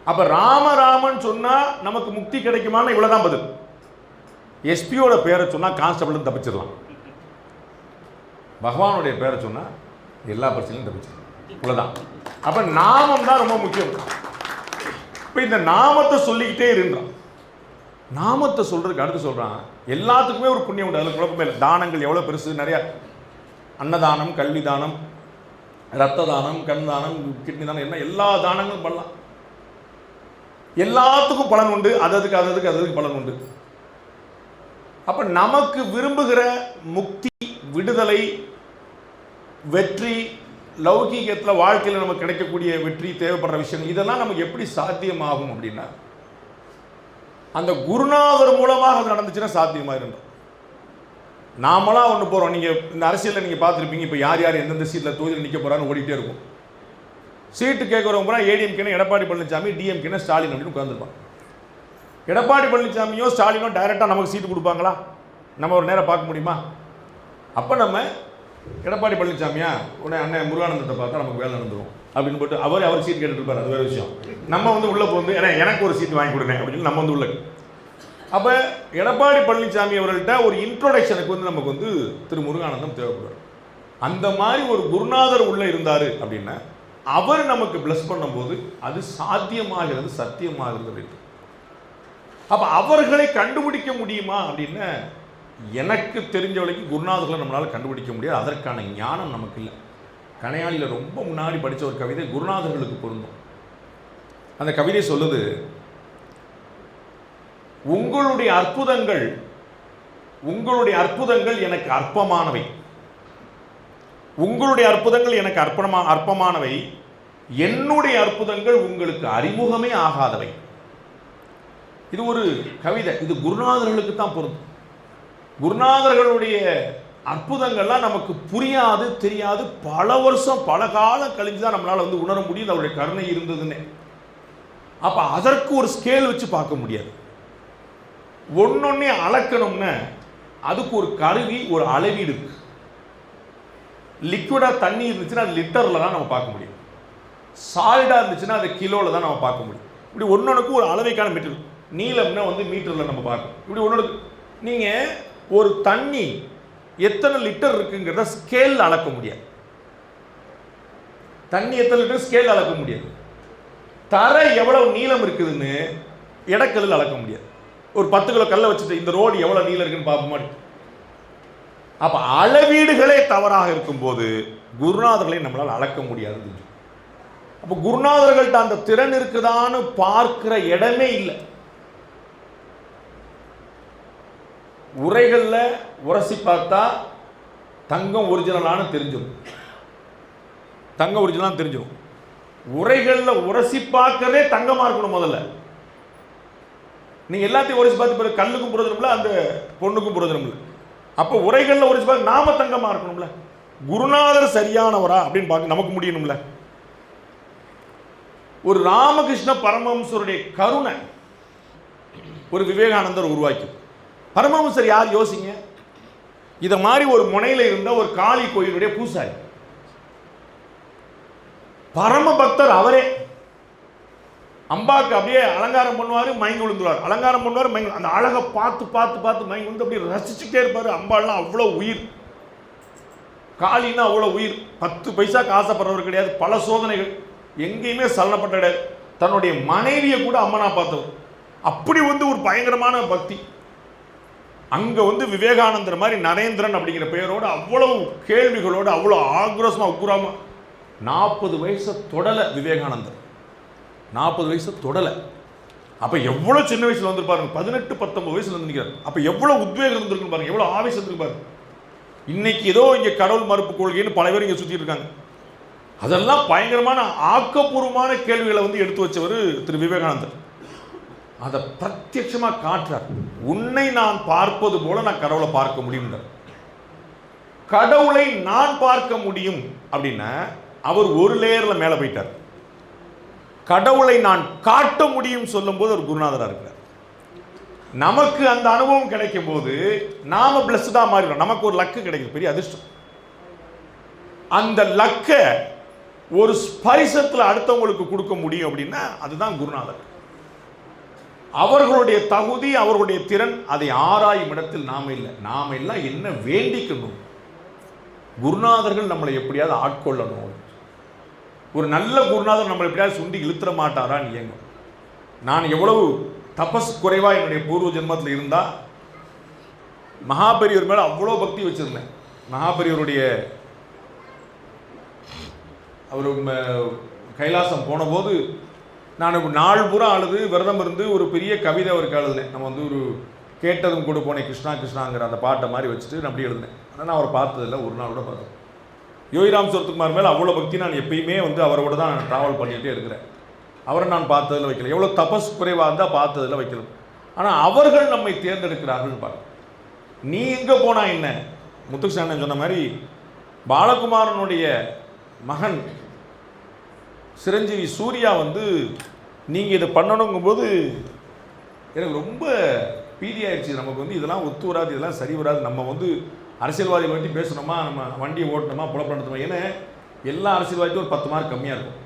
அப்ப ராமராமன் சொன்னா நமக்கு முக்தி கிடைக்குமான்னு இவ்வளவுதான் பதில். எஸ்பியோட பேரை சொன்னா கான்ஸ்டபிள் தப்பிச்சிடலாம், பகவானுடைய பேரை சொன்னா எல்லா பிரச்சனையும் தப்பிச்சிடலாம், இவ்வளவுதான். அப்ப நாமம் தான் ரொம்ப முக்கியம். இப்ப இந்த நாமத்தை சொல்லிக்கிட்டே இருந்தான். நாமத்தை சொல்றதுக்கு அடுத்து சொல்றான், எல்லாத்துக்குமே ஒரு புண்ணியம் உண்டு, அதுல குழப்பமே இல்லை. தானங்கள் எவ்வளவு பெருசு, நிறைய அன்னதானம், கல்வி தானம், ரத்த தானம், கண் தானம், கிட்னி தானம், என்ன எல்லா தானங்களும் பண்ணலாம். எல்லாத்துக்கும் பலன் உண்டு, அதுக்கு பலன் உண்டு. அப்ப நமக்கு விரும்புகிற முக்தி, விடுதலை, வெற்றி, லௌகீகத்தில் வாழ்க்கையில் நமக்கு கிடைக்கக்கூடிய வெற்றி, தேவைப்படுற விஷயம், இதெல்லாம் நமக்கு எப்படி சாத்தியமாகும் அப்படின்னா, அந்த குருநாதர் மூலமாக அது நடந்துச்சுன்னா சாத்தியமாக இருந்தோம். நாமளாம் ஒன்று போகிறோம். நீங்கள் இந்த அரசியலில் நீங்கள் பார்த்துருப்பீங்க, இப்போ யார் யார் எந்தெந்த சீட்டில் தொகுதியில் நிற்க போகிறான்னு ஓடிட்டே இருக்கும். சீட்டு கேட்குறவங்க போனால் ஏடிஎம்கேனா எடப்பாடி பழனிசாமி, டிஎம்கேனா ஸ்டாலின் அப்படின்னு உட்காந்துருப்பான். எடப்பாடி பழனிசாமியோ ஸ்டாலினோ டைரெக்டாக நமக்கு சீட்டு கொடுப்பாங்களா? நம்ம ஒரு நேரம் பார்க்க முடியுமா? அப்போ நம்ம எடப்பாடி பழனிசாமியா உடனே அண்ணன் முருகானந்தத்தை பார்த்தா நமக்கு வேலை நடந்துடும் அப்படின்னு போட்டு அவர் சீட் கேட்டுட்டு இருப்பார். அது வேறு விஷயம். நம்ம வந்து உள்ளே போந்து ஏன்னா எனக்கு ஒரு சீட் வாங்கி கொடுங்க அப்படின்னு நம்ம வந்து உள்ள. அப்போ எடப்பாடி பழனிசாமி அவர்கள்ட்ட ஒரு இன்ட்ரோடக்ஷனுக்கு வந்து நமக்கு வந்து திரு முருகானந்தம் தேவைப்படுவார். அந்த மாதிரி ஒரு குருநாதர் உள்ளே இருந்தார் அப்படின்னா அவர் நமக்கு பிளஸ் பண்ணும்போது அது சாத்தியமாகிறது, சத்தியமாகிறது. அப்போ அவர்களை கண்டுபிடிக்க முடியுமா அப்படின்னா எனக்கு தெரிஞ்ச வரைக்கும் குருநாதர்களை நம்மளால் கண்டுபிடிக்க முடியாது. அதற்கான ஞானம் நமக்கு இல்லை. கணையாளியில் ரொம்ப முன்னாடி படித்த ஒரு கவிதை குருநாதர்களுக்கு பொருந்தும். அந்த கவிதை சொல்லுது, உங்களுடைய அற்புதங்கள் எனக்கு அற்பமானவை, உங்களுடைய அற்புதங்கள் எனக்கு அற்பமானவை, என்னுடைய அற்புதங்கள் உங்களுக்கு அறிமுகமே ஆகாதவை. இது ஒரு கவிதை. இது குருநாதர்களுக்கு தான் பொருந்தும். குருநாதர்களுடைய அற்புதங்கள்லாம் நமக்கு புரியாது, தெரியாது. பல வருஷம் பல காலம் கழிஞ்சு தான் நம்மளால் வந்து உணர முடியும் அவருடைய கருணை இருந்ததுன்னு. அப்போ அதற்கு ஒரு ஸ்கேல் வச்சு பார்க்க முடியாது. ஒன்னொன்னே அளக்கணும்னா அதுக்கு ஒரு கருவி, ஒரு அளவீடு இருக்கு. லிக்விடாக தண்ணி இருந்துச்சுன்னா அது லிட்டரில் தான் நம்ம பார்க்க முடியும். சாலிடாக இருந்துச்சுன்னா அது கிலோவில் தான் நம்ம பார்க்க முடியும். இப்படி ஒன்னொன்றுக்கும் ஒரு அளவைக்கான மீட்டர். நீளம்னா வந்து மீட்டரில் நம்ம பார்க்கணும். இப்படி ஒன்று நீங்கள் ஒரு தண்ணி எத்தனை லிட்டர் இருக்குங்கிறத ஸ்கேல் அளக்க முடியாது. தண்ணி எத்தனை லிட்டர் ஸ்கேல் அளக்க முடியாது. தரை எவ்வளவு நீளம் இருக்குதுன்னு இடக்கல்லில் அளக்க முடியாது. ஒரு 10 கிலோ கல்லை வச்சுட்டு இந்த ரோடு எவ்வளோ நீளம் இருக்குன்னு பார்க்க மாட்டேன். அப்போ அளவீடுகளே தவறாக இருக்கும்போது குருநாதர்களை நம்மளால் அளக்க முடியாது. அப்போ குருநாதர்கள்ட்ட அந்த திறன் இருக்குதான்னு பார்க்கிற இடமே இல்லை. உரைகளில் உரசி பார்த்தா தங்கம் ஒரிஜினலானு தெரிஞ்சிடும். தங்கம் ஒரிஜினலானு தெரிஞ்சிடும். உரைகளில் உரசி பார்க்கறதே தங்கமாக இருக்கணும். முதல்ல நீங்கள் எல்லாத்தையும் உரசி பார்த்து பிறகு கல்லுக்கும் புரோஜனம் இல்லை, அந்த பொண்ணுக்கும் புரோஜனம் இல்லை. அப்போ உரைகளில் உரசி பார்க்க நாம தங்கமாக இருக்கணும்ல. குருநாதர் சரியானவரா அப்படின்னு பார்க்க நமக்கு முடியணும்ல. ஒரு ராமகிருஷ்ண பரமஹம்சருடைய கருணை ஒரு விவேகானந்தர் உருவாக்கி. பரமஹம்சர் யார் யோசிங்க. இதை மாதிரி ஒரு முனையில் இருந்த ஒரு காளி கோயிலுடைய பூசாரி, பரம பக்தர். அவரே அம்பாக்கு அப்படியே அலங்காரம் பண்ணுவார், மயங்கி விழுந்துருவார். அலங்காரம் பண்ணுவார், மயங்கி அந்த அழகை பார்த்து பார்த்து பார்த்து மயங்கி விழுந்து அப்படியே ரசிச்சுட்டே இருப்பார். அம்பாள்லாம் அவ்வளோ உயிர், காளின்னா அவ்வளோ உயிர். 10 பைசாக்கு ஆசைப்படுறவர் கிடையாது. பல சோதனைகள், எங்கேயுமே சலனப்பட்ட கிடையாது. தன்னுடைய மனைவியை கூட அம்மனா பார்த்தவர். அப்படி வந்து ஒரு பயங்கரமான பக்தி. அங்கே வந்து விவேகானந்தர் மாதிரி நரேந்திரன் அப்படிங்கிற பெயரோடு அவ்வளவு கேள்விகளோடு அவ்வளோ ஆக்ரோஷமாக உக்குராமா 40 வயசை தொடலை விவேகானந்தர். 40 வயசை தொடலை. அப்போ எவ்வளோ சின்ன வயசில் வந்துருப்பாருங்க. 18-19 வயசில் வந்து நிற்கிறார். அப்போ எவ்வளோ உத்வேகம் இருந்திருக்கு பாருங்க, எவ்வளோ ஆவேசம் இருக்கு பாருங்க. இன்னைக்கு ஏதோ இங்கே கடவுள் மறுப்பு கொள்கைன்னு பல பேர் இங்கே சுற்றிட்டு இருக்காங்க. அதெல்லாம் பயங்கரமான ஆக்கப்பூர்வமான கேள்விகளை வந்து எடுத்து வச்சவர் திரு விவேகானந்தர். அதை பிரத்யட்சமாக காட்டுறார். உன்னை நான் பார்ப்பது போல நான் கடவுளை பார்க்க முடியும். கடவுளை நான் பார்க்க முடியும் அப்படின்னா அவர் ஒரு லேயர்ல மேலே போயிட்டார். கடவுளை நான் காட்ட முடியும் சொல்லும் போது ஒரு குருநாதராக இருக்கிறார். நமக்கு அந்த அனுபவம் கிடைக்கும் போது நாம பிளஸ்டா மாறிடும். நமக்கு ஒரு லக்கு கிடைக்கும், பெரிய அதிர்ஷ்டம். அந்த லக்க ஒரு ஸ்பரிசத்தில் அடுத்தவங்களுக்கு கொடுக்க முடியும் அப்படின்னா அதுதான் குருநாதர். அவர்களுடைய தகுதி, அவர்களுடைய திறன், அதை ஆராயும் இடத்தில் நாம இல்லை. நாம எல்லாம் என்ன வேண்டிக்கணும்? குருநாதர்கள் நம்மளை எப்படியாவது ஆட்கொள்ளணும். ஒரு நல்ல குருநாதர் நம்மளை எப்படியாவது சுண்டி இழுத்துற மாட்டாரான்னு இயங்கும். நான் எவ்வளவு தபஸ் குறைவா என்னுடைய பூர்வ ஜென்மத்தில் இருந்தா மகாபெரியவர் மேல அவ்வளோ பக்தி வச்சிருந்தேன். மகாபெரியவருடைய அவர் கைலாசம் போன போது நான் நாள் பூரா அழுது விரதம் இருந்து ஒரு பெரிய கவிதை அவருக்கு எழுதுனேன். நம்ம வந்து ஒரு கேட்டதும் கூட போனேன் கிருஷ்ணா கிருஷ்ணாங்கிற அந்த பாட்டை மாதிரி வச்சுட்டு நான் அப்படி எழுதுனேன். ஆனால் நான் அவர் பார்த்ததில்லை, ஒரு நாள் கூட பார்த்தேன். யோகிராம் சரத்குமார் மேலே அவ்வளோ பக்தி. நான் எப்பயுமே வந்து அவரோட தான் நான் ட்ராவல் பண்ணிகிட்டே இருக்கிறேன். அவரை நான் பார்த்ததில் வைக்கல. எவ்வளோ தபஸ் குறைவாக இருந்தால் பார்த்ததில் வைக்கணும். ஆனால் அவர்கள் நம்மை தேர்ந்தெடுக்கிறார்கள் பாருங்க. நீ எங்கே போனா என்ன? முத்துகிருஷ்ணன் சொன்ன மாதிரி பாலகுமாரனுடைய மகன் சிரஞ்சீவி சூர்யா வந்து நீங்கள் இதை பண்ணணுங்கும்போது எனக்கு ரொம்ப பீதி ஆயிடுச்சு. நமக்கு வந்து இதெல்லாம் ஒத்து வராது, இதெல்லாம் சரி வராது. நம்ம வந்து அரசியல்வாதிகளை பற்றி பேசணுமா, நம்ம வண்டியை ஓட்டணுமா, புலப்படுத்தணுமா? ஏன்னா எல்லா அரசியல்வாதிக்கும் ஒரு 10 மார்க் கம்மியாக இருக்கும்.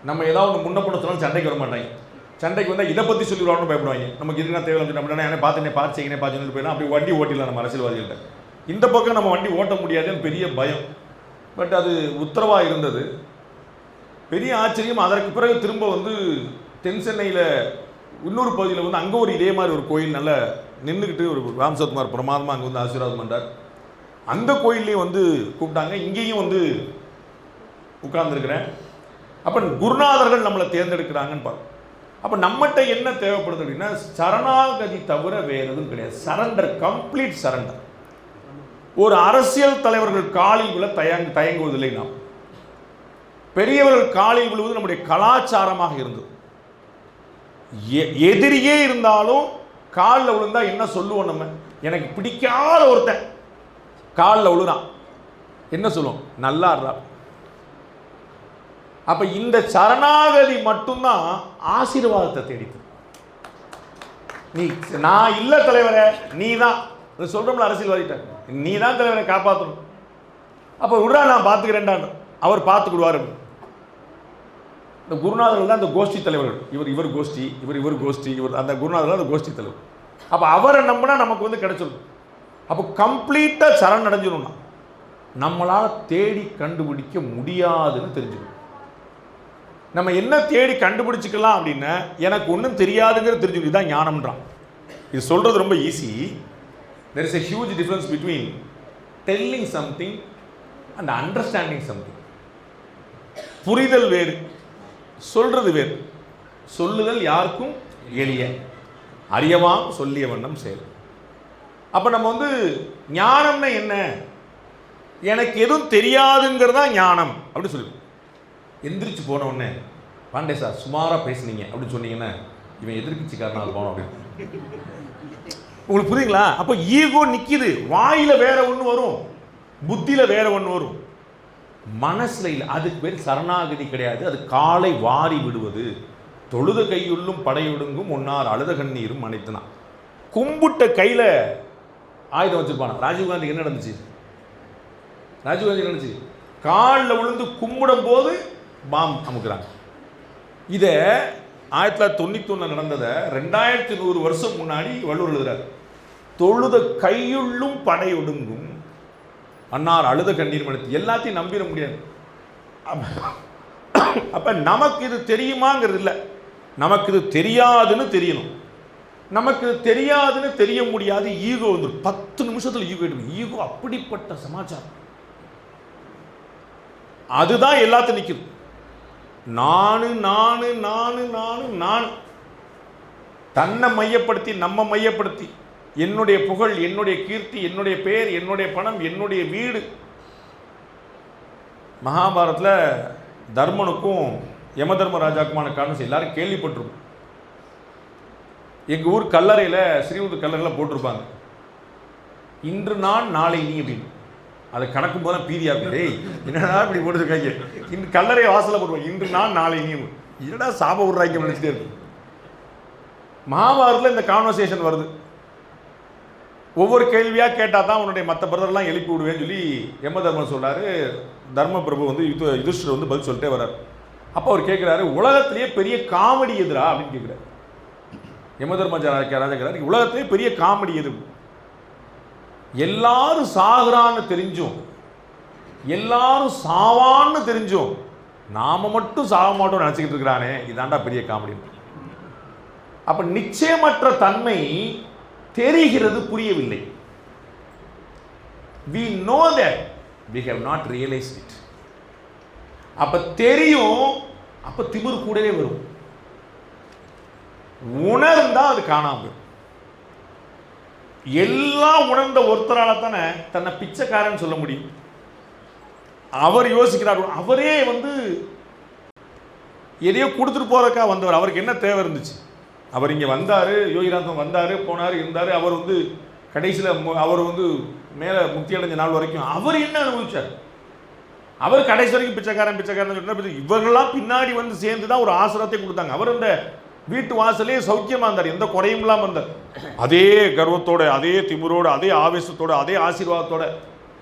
நம்ம ஏதாவது ஒன்று முன்ன பண்ண சொன்னாலும் சண்டைக்கு வர மாட்டாங்க. சண்டைக்கு வந்தால் இதை பற்றி சொல்லிடுவாங்கன்னு பயப்படுவாங்க. நமக்கு இதுனா தேவை அப்படின்னா என்ன பார்த்து போயிடலாம். அப்படி வண்டி ஓட்டிடலாம் நம்ம அரசியல்வாதிகள்கிட்ட. இந்த பக்கம் நம்ம வண்டி ஓட்ட முடியாதுன்னு பெரிய பயம். பட் அது உத்தரவாக இருந்தது. பெரிய ஆச்சரியம். அதற்கு பிறகு திரும்ப வந்து தென் சென்னையில் இன்னொரு பகுதியில் வந்து அங்கே ஒரு இதே மாதிரி ஒரு கோயில் நல்லா நின்றுக்கிட்டு ஒரு ராம் சரத்குமார் பிரமாதமாக அங்கே வந்து ஆசீர்வாதம் பண்ணுறார். அந்த கோயில்லையும் வந்து கூப்பிட்டாங்க. இங்கேயும் வந்து உட்கார்ந்துருக்கிறேன். அப்போ குருநாதர்கள் நம்மளை தேர்ந்தெடுக்கிறாங்கன்னு பார்ப்போம். அப்போ நம்மகிட்ட என்ன தேவைப்படுது அப்படின்னா சரணாகதி தவிர வேறு எதுவும் கிடையாது. Surrender, complete surrender. ஒரு அரசியல் தலைவர்கள் காலில் விழ தயங்குவதில்லை. நாம் பெரியவர்கள் காலில் விழுவது நம்முடைய கலாச்சாரமாக இருந்தது. எதிரியே இருந்தாலும் காலில் விழுந்தா என்ன சொல்லுவோம்? நம்ம எனக்கு பிடிக்காத ஒருத்தன் காலில் விழுறான், என்ன சொல்லுவோம்? நல்லா இருறா. அப்ப இந்த சரணாகதி மட்டும்தான் ஆசீர்வாதத்தை தேடிது. நீ நான் இல்ல தலைவரே, நீ தான் சொல்றோம்ல அரசியல்வாதிட்ட, நீ தான் தலைவரை காப்பாற்றணும். அப்ப விடுறா, நான் பார்த்துக்கிறேன்டான். அவர் பார்த்துக்கிடுவார். இந்த குருநாதர்கள் தான் இந்த கோஷ்டி தலைவர்கள். இவர் கோஷ்டி, இவர் கோஷ்டி, இவர் அந்த குருநாதர்கள் அந்த கோஷ்டி தலைவர். அப்போ அவரை நம்பினா நமக்கு வந்து கிடைச்சிடும். அப்போ கம்ப்ளீட்டாக சரண் அடைஞ்சிடும்னா நம்மளால் தேடி கண்டுபிடிக்க முடியாதுன்னு தெரிஞ்சுக்கணும். நம்ம என்ன தேடி கண்டுபிடிச்சிக்கலாம் அப்படின்னா எனக்கு ஒன்றும் தெரியாதுங்கிற தெரிஞ்சுக்கணும். இதுதான் ஞானம்ன்றான். இது சொல்கிறது ரொம்ப easy. there is a huge difference between telling something and understanding something. புரிதல் வேறு, சொல்றது வேறு. சொல்லுதல் யாருக்கும் எளிய, அறியவாம் சொல்லிய வண்ணம் செயல். அப்ப நம்ம வந்து ஞானம்னா என்ன? எனக்கு எதுவும் தெரியாதுங்கிறதா ஞானம் அப்படின்னு சொல்லுவோம். எந்திரிச்சு போன உடனே பாண்டே சார் சுமாரா பேசுனீங்க அப்படின்னு சொன்னீங்கன்னா இவன் எதிர்கட்சிக்காரனால் போனோம் அப்படின்னு உங்களுக்கு புரியுங்களா? அப்போ ஈகோ நிக்குது. வாயில வேற ஒன்று வரும், புத்தியில வேற ஒன்று வரும், மனசுல இல்லை. அதுக்கு பேர் சரணாகதி கிடையாது. அது காலை வாரி விடுவது. தொழுத கையுள்ளும் படையொடுங்கும் ஒன்னார் அழுத கண்ணீரும் அனைத்துனா. கும்பிட்ட கையில ஆயுதம் வச்சிருப்பான. ராஜீவ்காந்தி என்ன நடந்துச்சு? ராஜீவ்காந்தி என்ன நடந்துச்சு? காலில் விழுந்து கும்பிடும் போது பாம் அமுக்குறாங்க. இதை 1991 நடந்ததை 2100 வருஷம் முன்னாடி வள்ளுவர் எழுதுறாரு. தொழுத கையுள்ளும் படையொடுங்கும் அன்னார் அழுத கண்ணீர் மனத்து. எல்லாத்தையும் நம்பிட முடியாது. அப்ப நமக்கு இது தெரியுமாங்கிறது இல்லை, நமக்கு இது தெரியாதுன்னு தெரியணும். நமக்கு இது தெரியாதுன்னு தெரிய முடியாது. ஈகோ வந்து 10 நிமிஷத்துல ஈகோ எடுக்கும். ஈகோ அப்படிப்பட்ட சமாச்சாரம். அதுதான் எல்லாத்தையும் நிற்குது. நானு நானு நானு நானு நான், தன்னை மையப்படுத்தி நம்ம மையப்படுத்தி என்னுடைய புகழ், என்னுடைய கீர்த்தி, என்னுடைய பேர், என்னுடைய பணம், என்னுடைய வீடு. மகாபாரத்தில் தர்மனுக்கும் யம தர்மராஜாக்குமான காரணம் எல்லாரும் கேள்விப்பட்டிருக்கும். எங்கள் ஊர் கல்லறையில் ஸ்ரீமுத்து கல்லறையில் போட்டிருப்பாங்க, இன்று நான் நாளை நீ அப்படின்னு. அதை கணக்கும் போது பீதியாக இருக்குது. டேய் என்னடா இப்படி போட்டுருக்காங்க, இன்று கல்லறை வாசலில் போட்டுருவாங்க, இன்று நான் நாளை நீ. என்னடா சாப விடுறாங்க நினச்சிட்டே இருக்கு. மகாபாரதத்தில் இந்த கான்வர்சேஷன் வருது. ஒவ்வொரு கேள்வியாக கேட்டால் தான் உன்னுடைய மற்ற பிரதர்லாம் எழுப்பி விடுவேன்னு சொல்லி யம தர்மன் சொல்கிறாரு. தர்ம பிரபு வந்து யுதிஷ்டர் வந்து பதில் சொல்லிட்டே வர்றார். அப்போ அவர் கேட்குறாரு, உலகத்திலேயே பெரிய காமெடி எதுரா அப்படின்னு கேட்குறாரு. யம தர்மராஜா கேட்குறாரு, உலகத்திலேயே பெரிய காமெடி எது? எல்லாரும் சாகுறான்னு தெரிஞ்சும் எல்லாரும் சாவான்னு தெரிஞ்சும் நாம மட்டும் சாக மாட்டோம் நினச்சிக்கிட்டு இருக்கிறானே, இதாண்டா பெரிய காமெடி. அப்ப நிச்சயமற்ற தன்மை தெரிகிறது, புரியவில்லை. we know that we have not realized it. அப்ப தெரியும், அப்ப திமிர் கூடவே வரும். உணர்ந்தா அது காணாம. எல்லாம் உணர்ந்த ஒருத்தரால தானே தன்னை பிச்சைக்காரன் சொல்ல முடியும். அவர் யோசிக்கிறார், அவரே வந்து எதையோ கொடுத்துட்டு போறதுக்காக வந்தவர். அவருக்கு என்ன தேவை இருந்துச்சு? அவர் இங்கே வந்தார், யோகிராந்தம் வந்தார், போனார், இருந்தார். அவர் வந்து கடைசியில் அவர் வந்து மேலே முக்தி அடைஞ்ச நாள் வரைக்கும் அவர் என்ன அனுபவிச்சார்? அவர் கடைசி வரைக்கும் பிச்சைக்காரன் பிச்சைக்காரன் சொன்ன இவர்கள்லாம் பின்னாடி வந்து சேர்ந்து தான் ஒரு ஆசிரத்தை கொடுத்தாங்க. அவர் இந்த வீட்டு வாசலே சௌக்கியமாக இருந்தார், எந்த குறையும் இல்லாமல் இருந்தார். அதே கர்வத்தோட, அதே திமுறோட, அதே ஆவேசத்தோட, அதே ஆசீர்வாதத்தோட,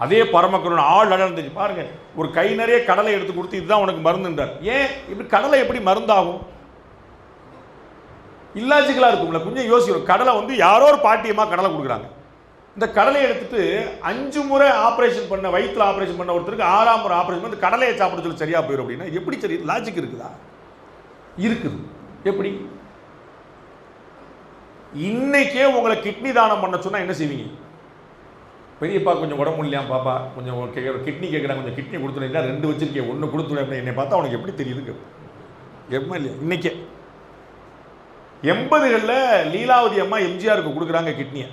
அதே பரமக்கரோட ஆள் நடந்துச்சு. பாருங்க, ஒரு கை நிறைய கடலை எடுத்து கொடுத்து இதுதான் உனக்கு மருந்துன்றார். ஏன் இப்படி கடலை எப்படி மருந்தாகும்? இல்லாஜிக்கலாக இருக்கும்ல. கொஞ்சம் யோசிக்கணும். கடலை வந்து யாரோ ஒரு பாட்டியமாக கடலை கொடுக்குறாங்க. இந்த கடலை எடுத்துட்டு 5 முறை ஆப்ரேஷன் பண்ண, வயிற்றுல ஆப்ரேஷன் பண்ண ஒருத்தருக்கு 6ஆம் முறை ஆப்ரேஷன் பண்ணி கடலையை சாப்பிட சொல்லி சரியா போயிடும் அப்படின்னா எப்படி சரி? லாஜிக் இருக்குதா? இருக்குது. எப்படி? இன்னைக்கே உங்களை கிட்னி தானம் பண்ண சொன்னா என்ன செய்வீங்க? பெரியப்பா கொஞ்சம் உடம்பு முடியலையா பாப்பா, கொஞ்சம் கிட்னி கேட்குறாங்க, கொஞ்சம் கிட்னி கொடுத்துருந்தா 2 வச்சிருக்கேன், 1 கொடுத்துரு அப்படின்னு என்னை பார்த்தா உனக்கு எப்படி தெரியுது? எப்போ இல்லையா? இன்னைக்கே 80களில் லீலாவதி அம்மா எம்ஜிஆருக்கு கொடுக்குறாங்க கிட்னியை.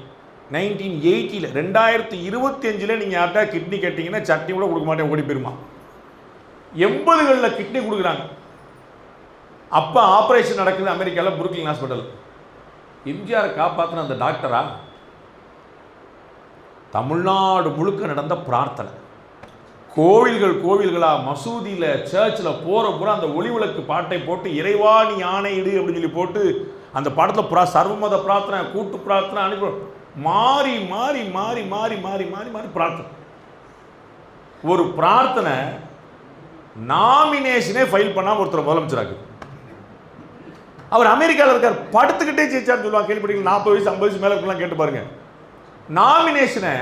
1980 2025 நீங்கள் யார்ட்டா கிட்னி கேட்டிங்கன்னா சட்னி கூட கொடுக்க மாட்டேன், ஓடி போயிருமா. 80களில் கிட்னி கொடுக்குறாங்க. அப்போ ஆப்ரேஷன் நடக்குது அமெரிக்காவில், புருக்லின் ஹாஸ்பிட்டல். எம்ஜிஆரை காப்பாற்றின அந்த டாக்டரா? தமிழ்நாடு முழுக்க நடந்த பிரார்த்தனை. கோவில்களாக மசூதியில் சர்ச்சில் போகிற பூரா அந்த ஒளி விளக்கு பாட்டை போட்டு இறைவா நீ ஆணையிடு அப்படின்னு சொல்லி போட்டு அந்த பாடத்தில் சர்வமத பிரார்த்தனை, கூட்டு பிரார்த்தனை, அனுப்பி மாறி மாறி மாறி மாறி மாறி மாறி மாறி பிரார்த்தனை. ஒரு பிரார்த்தனை நாமினேஷனே ஃபைல் பண்ணாமல் ஒருத்தர் முதலமைச்சராக்கு. அவர் அமெரிக்காவில் இருக்கார், படுத்துக்கிட்டே ஜெயிச்சார்னு சொல்லுவாங்க. கேள்விப்பட்டீங்களா? 40 வயசு 50 வயசு மேலே இருக்கலாம், கேட்டு பாருங்க. நாமினேஷனை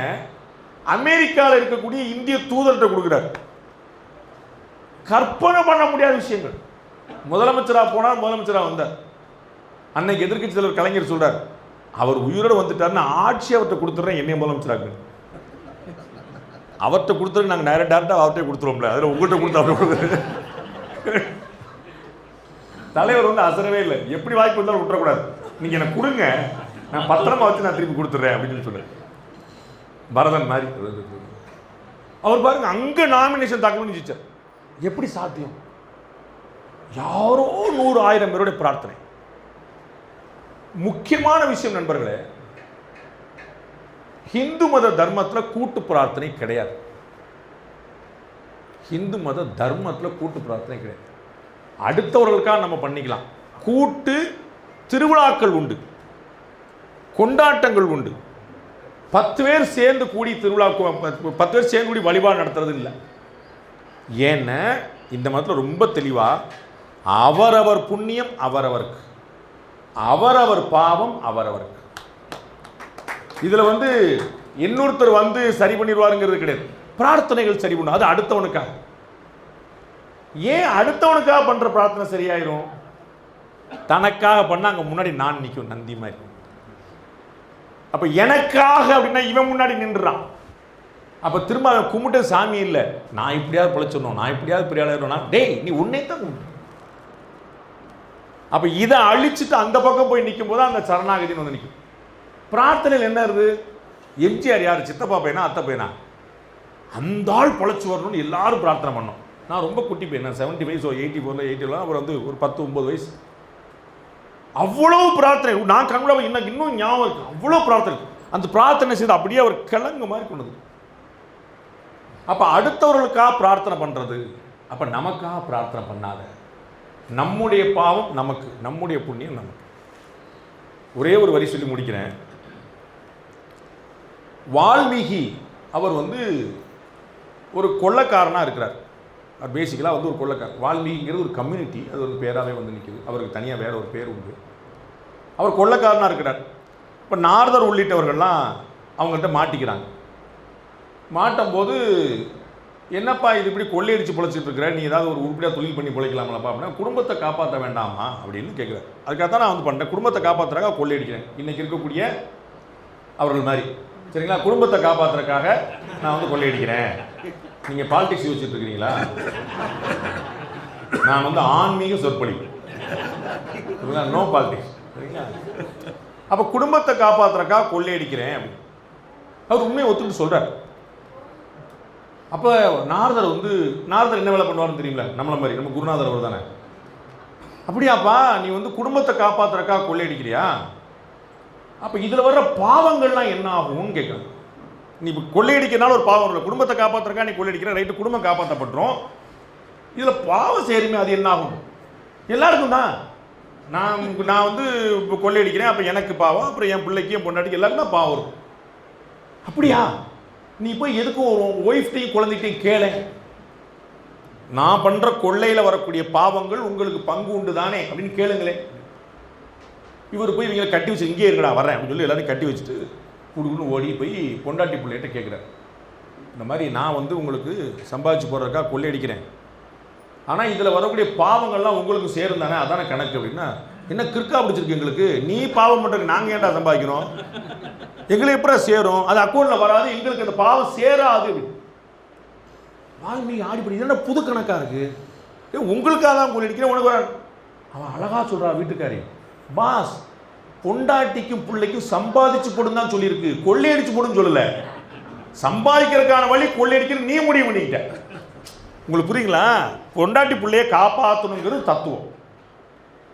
அமெரிக்காவில் இருக்கக்கூடிய இந்திய தூதர்கிட்ட கொடுக்குறாரு. கற்பனை பண்ண முடியாத விஷயங்கள். முதலமைச்சராக போனார், முதலமைச்சராக வந்தார். அன்னைக்கு எதிர்க்கட்சி தலைவர் கலைஞர் சொல்றார், அவர் உயிரோடு வந்துட்டாருன்னு ஆட்சி அவர்கிட்ட கொடுத்துட்றேன், என்னைய முதலமைச்சராக. அவர்கிட்ட கொடுத்துருக்கு, நாங்கள் டேரக்டாக அவர்கிட்ட கொடுத்துருவோம்ல, அதில் உங்கள்கிட்ட கொடுத்தா தலைவர் வந்து அசரவே இல்லை. எப்படி வாய்ப்பு இருந்தாலும் விட்டுறக்கூடாது, நீங்கள் எனக்கு கொடுங்க, நான் பத்திரமா வச்சு நான் திருப்பி கொடுத்துட்றேன் அப்படின்னு சொல்கிறேன். பரதன் மாதிரி அவர் பாருங்க, அங்கே நாமினேஷன் தாக்கல் ஜெயிச்சார். எப்படி சாத்தியம்? யாரோ 100,000 பேருடைய பிரார்த்தனை. முக்கியமான விஷயம் நண்பர்களே, ஹிந்து மத தர்மத்தில் கூட்டு பிரார்த்தனை கிடையாது. ஹிந்து மத தர்மத்தில் கூட்டு பிரார்த்தனை கிடையாது. அடுத்தவர்களுக்காக நம்ம பண்ணிக்கலாம். கூட்டு திருவிழாக்கள் உண்டு, கொண்டாட்டங்கள் உண்டு. 10 பேர் சேர்ந்து கூடி திருவிழா, 10 பேர் சேர்ந்து கூடி வழிபாடு நடத்துறது இல்லை. ஏன்னா இந்த மதத்தில் ரொம்ப தெளிவாக அவரவர் புண்ணியம் அவரவருக்கு, அவரவர் பாவம் அவரவருக்கு. இதில் வந்து இன்னொருத்தர் வந்து சரி பண்ணிடுவாருங்கிறது கிடையாது. பிரார்த்தனைகள் சரி பண்ணும், அது அடுத்தவனுக்காக. ஏன் அடுத்தவனுக்காக பண்ணுற பிரார்த்தனை சரியாயிரும்? தனக்காக பண்ண அங்கே முன்னாடி நான் நிற்கும், நந்தி மாதிரி. அப்போ எனக்காக அப்படின்னா இவன் முன்னாடி நின்றுறான். அப்போ திரும்ப அவன் கும்பிட்டு சாமி இல்லை, நான் இப்படியாவது பிழைச்சிடணும், நான் இப்படியாவது பெரிய ஆளாயிரம்னா, டேய் நீ உன்னை தான் கும்பிட்டு. அப்போ இதை அழிச்சுட்டு அந்த பக்கம் போய் நிற்கும் போது அந்த சரணாகதின்னு வந்து நிற்கும். பிரார்த்தனையில் என்ன இருக்குது? எம்ஜிஆர் யார்? சித்தப்பா பையனா அத்தை பையனா? அந்த ஆள் பொழைச்சி வரணும்னு எல்லாரும் பிரார்த்தனை பண்ணோம். நான் ரொம்ப குட்டி பையன், நான் 75 84 80 அவர் வந்து ஒரு 10-9 வயசு. அவ்வளோ பிரார்த்தனை, நான் கண்கூட இன்னும் ஞாபகம் இருக்கு. அவ்வளோ பிரார்த்தனை, அந்த பிரார்த்தனை செய்து அப்படியே அவர் கிழங்கு மாதிரி கொண்டது. அப்போ அடுத்தவர்களுக்காக பிரார்த்தனை பண்ணுறது, அப்போ நமக்காக பிரார்த்தனை பண்ணாத. நம்முடைய பாவம் நமக்கு, நம்முடைய புண்ணியம் நமக்கு. ஒரே ஒரு வரி சொல்லி முடிக்கிறேன். வால்மீகி அவர் வந்து ஒரு கொள்ளைக்காரனாக இருக்கிறார். பேசிக்கலாக வந்து ஒரு கொள்ளைக்காரர். வால்மீகிங்கிறது ஒரு கம்யூனிட்டி, அது ஒரு பேராகவே வந்து நிற்குது. அவருக்கு தனியாக வேற ஒரு பேர் உண்டு. அவர் கொள்ளைக்காரனாக இருக்கிறார். இப்போ நாரதர் உள்ளிட்டவர்கள்லாம் அவங்கள்ட்ட மாட்டிக்கிறாங்க. மாட்டும்போது, என்னப்பா இது இப்படி கொள்ளையடிச்சு பிழைச்சிட்டு இருக்கிற, நீ ஏதாவது ஒரு உருப்படியாக தொழில் பண்ணி பிழைக்கலாமலப்பா அப்படின்னா, குடும்பத்தை காப்பாற்ற வேண்டாமா அப்படின்னு கேட்குறாரு. அதுக்காக தான் நான் வந்து பண்ணுறேன், குடும்பத்தை காப்பாற்றுறதுக்காக கொள்ளையடிக்கிறேன். இன்றைக்கி இருக்கக்கூடிய அவர்கள் மாதிரி, சரிங்களா, குடும்பத்தை காப்பாற்றுறதுக்காக நான் வந்து கொள்ளையடிக்கிறேன். நீங்கள் பாலிடிக்ஸ் யோசிச்சுட்டு இருக்கிறீங்களா? நான் வந்து ஆன்மீக சொற்பொழிவு, நோ பாலிடிக்ஸ், சரிங்களா. அப்போ குடும்பத்தை காப்பாற்றுறதுக்காக கொள்ளையடிக்கிறேன் அப்படின்னு அவர் உண்மையை ஒத்துட்டு சொல்கிறார். அப்போ நாரதர் என்ன வேலை பண்ணுவார்னு தெரியுங்களா? நம்மள மாதிரி, நம்ம குருநாதர் அவர் தானே. அப்படியாப்பா, நீ வந்து குடும்பத்தை காப்பாற்றுறதுக்காக கொள்ளையடிக்கிறியா? அப்போ இதில் வர்ற பாவங்கள்லாம் என்ன ஆகும்னு கேட்கணும். நீ இப்போ கொள்ளையடிக்கிறனால ஒரு பாவம் இல்லை, குடும்பத்தை காப்பாற்றுறக்கா நீ கொள்ளையடிக்கிற, ரைட்டு, குடும்பம் காப்பாற்றப்பட்டுரும். இதில் பாவம் சேருமே, அது என்ன ஆகும்? எல்லாருக்கும் தான். நான் வந்து இப்போ கொள்ளையடிக்கிறேன், அப்போ எனக்கு பாவம், அப்புறம் என் பிள்ளைக்கு, என் பொண்டாட்டிக்கு எல்லாருக்கும் தான் பாவம் வரும். அப்படியா? நீ போய் எதுக்கும் ஒரு ஒய்ஃப்டையும் குழந்தைகிட்டையும் கேளு, நான் பண்ணுற கொள்ளையில் வரக்கூடிய பாவங்கள் உங்களுக்கு பங்கு உண்டு தானே அப்படின்னு கேளுங்களேன். இவர் போய் இவங்களை கட்டி வச்சு, இங்கே இருக்கடா வரேன் அப்படின்னு சொல்லி எல்லாரையும் கட்டி வச்சுட்டு குடுக்குன்னு ஓடி போய் பொண்டாட்டி பிள்ளைகிட்ட கேட்குறாரு. இந்த மாதிரி நான் வந்து உங்களுக்கு சம்பாதிச்சு போடுறதுக்காக கொள்ளையடிக்கிறேன், ஆனால் இதில் வரக்கூடிய பாவங்கள்லாம் உங்களுக்கு சேரும் தானே, அதானே கணக்கு அப்படின்னா, என்ன கிறுக்கா பிடிச்சிருக்கு எங்களுக்கு, நீ பாவம் பண்ணுறதுக்கு நாங்கள் ஏன்டா சம்பாதிக்கிறோம், எங்களுக்கு எப்படி சேரும், அது அக்கௌண்ட்டில் வராது, எங்களுக்கு அந்த பாவம் சேராது. வால்மீகி ஆடிப்படி, என்ன புது கணக்காக இருக்குது, உங்களுக்காக தான் கொள்ளையடிக்கிறேன், உனக்கு அவன் அழகாக சொல்கிறா வீட்டுக்காரி, பாஸ் பொண்டாட்டிக்கும் பிள்ளைக்கும் சம்பாதிச்சு போடுன்னு தான் சொல்லியிருக்கு, கொள்ளையடிச்சு போடுன்னு சொல்லலை. சம்பாதிக்கிறதுக்கான வழி கொள்ளையடிக்கிறது நீ முடிவு பண்ணிக்கிட்ட. உங்களுக்கு புரியுங்களா? பொண்டாட்டி பிள்ளையை காப்பாற்றணுங்கிறது தத்துவம்.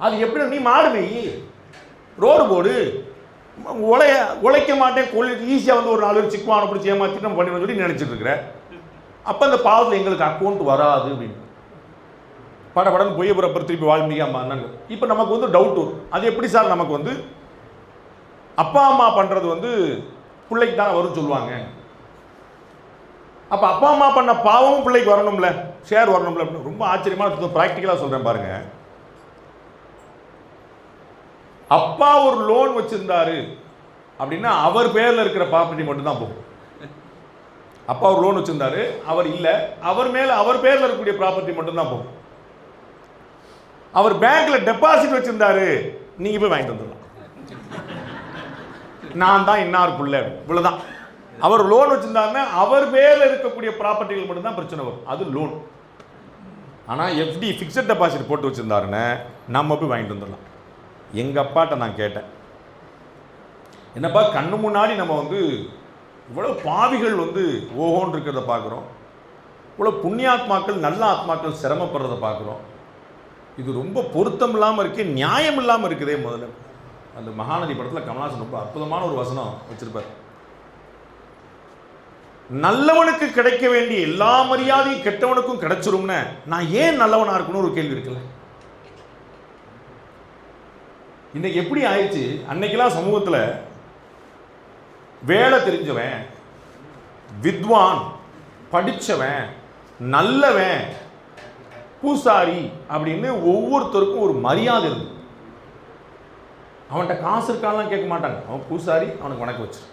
அது எப்படி? நீ மாடுமே, ரோடு போடு, உழைக்க மாட்டேன், ஈஸியாக வந்து ஒரு 4 பேர் சிக்குவான பிடிச்சி ஏமாற்றி நம்ம பண்ணி சொல்லி நினச்சிட்டு இருக்கிற. அப்போ அந்த பாவத்தில் எங்களுக்கு அக்கௌண்ட் வராது அப்படின்னு படப்படன்னு பொய்ய புறப்பர் திருப்பி வால்மீகி அம்மா என்னங்க. இப்போ நமக்கு வந்து டவுட் வரும், அது எப்படி சார் நமக்கு வந்து அப்பா அம்மா பண்ணுறது வந்து பிள்ளைக்கு தானே வரும்னு சொல்லுவாங்க. அப்போ அப்பா அம்மா பண்ண பாவமும் பிள்ளைக்கு வரணும்ல, ஷேர் வரணும்ல அப்படின்னு ரொம்ப ஆச்சரியமான ப்ராக்டிக்கலாக சொல்கிறேன் பாருங்க. அப்பா ஒரு லோன் வச்சிருந்தாரு அப்படின்னா அவர் பேரில் இருக்கிற ப்ராப்பர்ட்டி மட்டும்தான் போகும். அப்பா ஒரு லோன் வச்சிருந்தாரு, அவர் இல்லை, அவர் மேலே அவர் பேரில் இருக்கக்கூடிய ப்ராப்பர்ட்டி மட்டும்தான் போகும். அவர் பேங்க்ல டெபாசிட் வச்சிருந்தாரு, நீங்க போய் வாங்கிட்டு வந்துடலாம், நான் தான் இன்னார் புள்ள, இவ்வளவுதான். அவர் லோன் வச்சிருந்தாருன்னா அவர் பேரில் இருக்கக்கூடிய ப்ராப்பர்ட்டிகள் மட்டும்தான் பிரச்சனை வரும், அது லோன். ஆனால் எஃப்டி ஃபிக்ஸட் டெபாசிட் போட்டு வச்சிருந்தாருன்னு நம்ம போய் வாங்கிட்டு வந்துடலாம். எங்கள் அப்பாட்ட நான் கேட்டேன், என்னப்பா கண்ணு முன்னாடி நம்ம வந்து இவ்வளோ பாவிகள் வந்து ஓஹோன்னு இருக்கிறத பார்க்குறோம், இவ்வளோ புண்ணியாத்மாக்கள் நல்ல ஆத்மாக்கள் சிரமப்படுறத பார்க்குறோம், இது ரொம்ப பொருத்தம் இல்லாமல் இருக்கே, நியாயம் இல்லாமல் இருக்குதே. முதல்ல அந்த மகாநதி படத்தில் கமல்ஹாசன் ரொம்ப அற்புதமான ஒரு வசனம் வச்சிருப்பார். நல்லவனுக்கு கிடைக்க வேண்டிய எல்லா மரியாதையும் கெட்டவனுக்கும் கிடைச்சிரும்னு நான் ஏன் நல்லவனா இருக்கணும் ஒரு கேள்வி இருக்குல்ல. இன்னைக்கு எப்படி ஆயிடுச்சு, அன்னைக்கெல்லாம் சமூகத்தில் வேலை தெரிஞ்சவன், வித்வான், படித்தவன், நல்லவன், பூசாரி அப்படின்னு ஒவ்வொருத்தருக்கும் ஒரு மரியாதை இருக்கு. அவன்கிட்ட காசு இருக்கான்லாம் கேட்க மாட்டாங்க, அவன் பூசாரி, அவனுக்கு வணக்கம் வச்சு,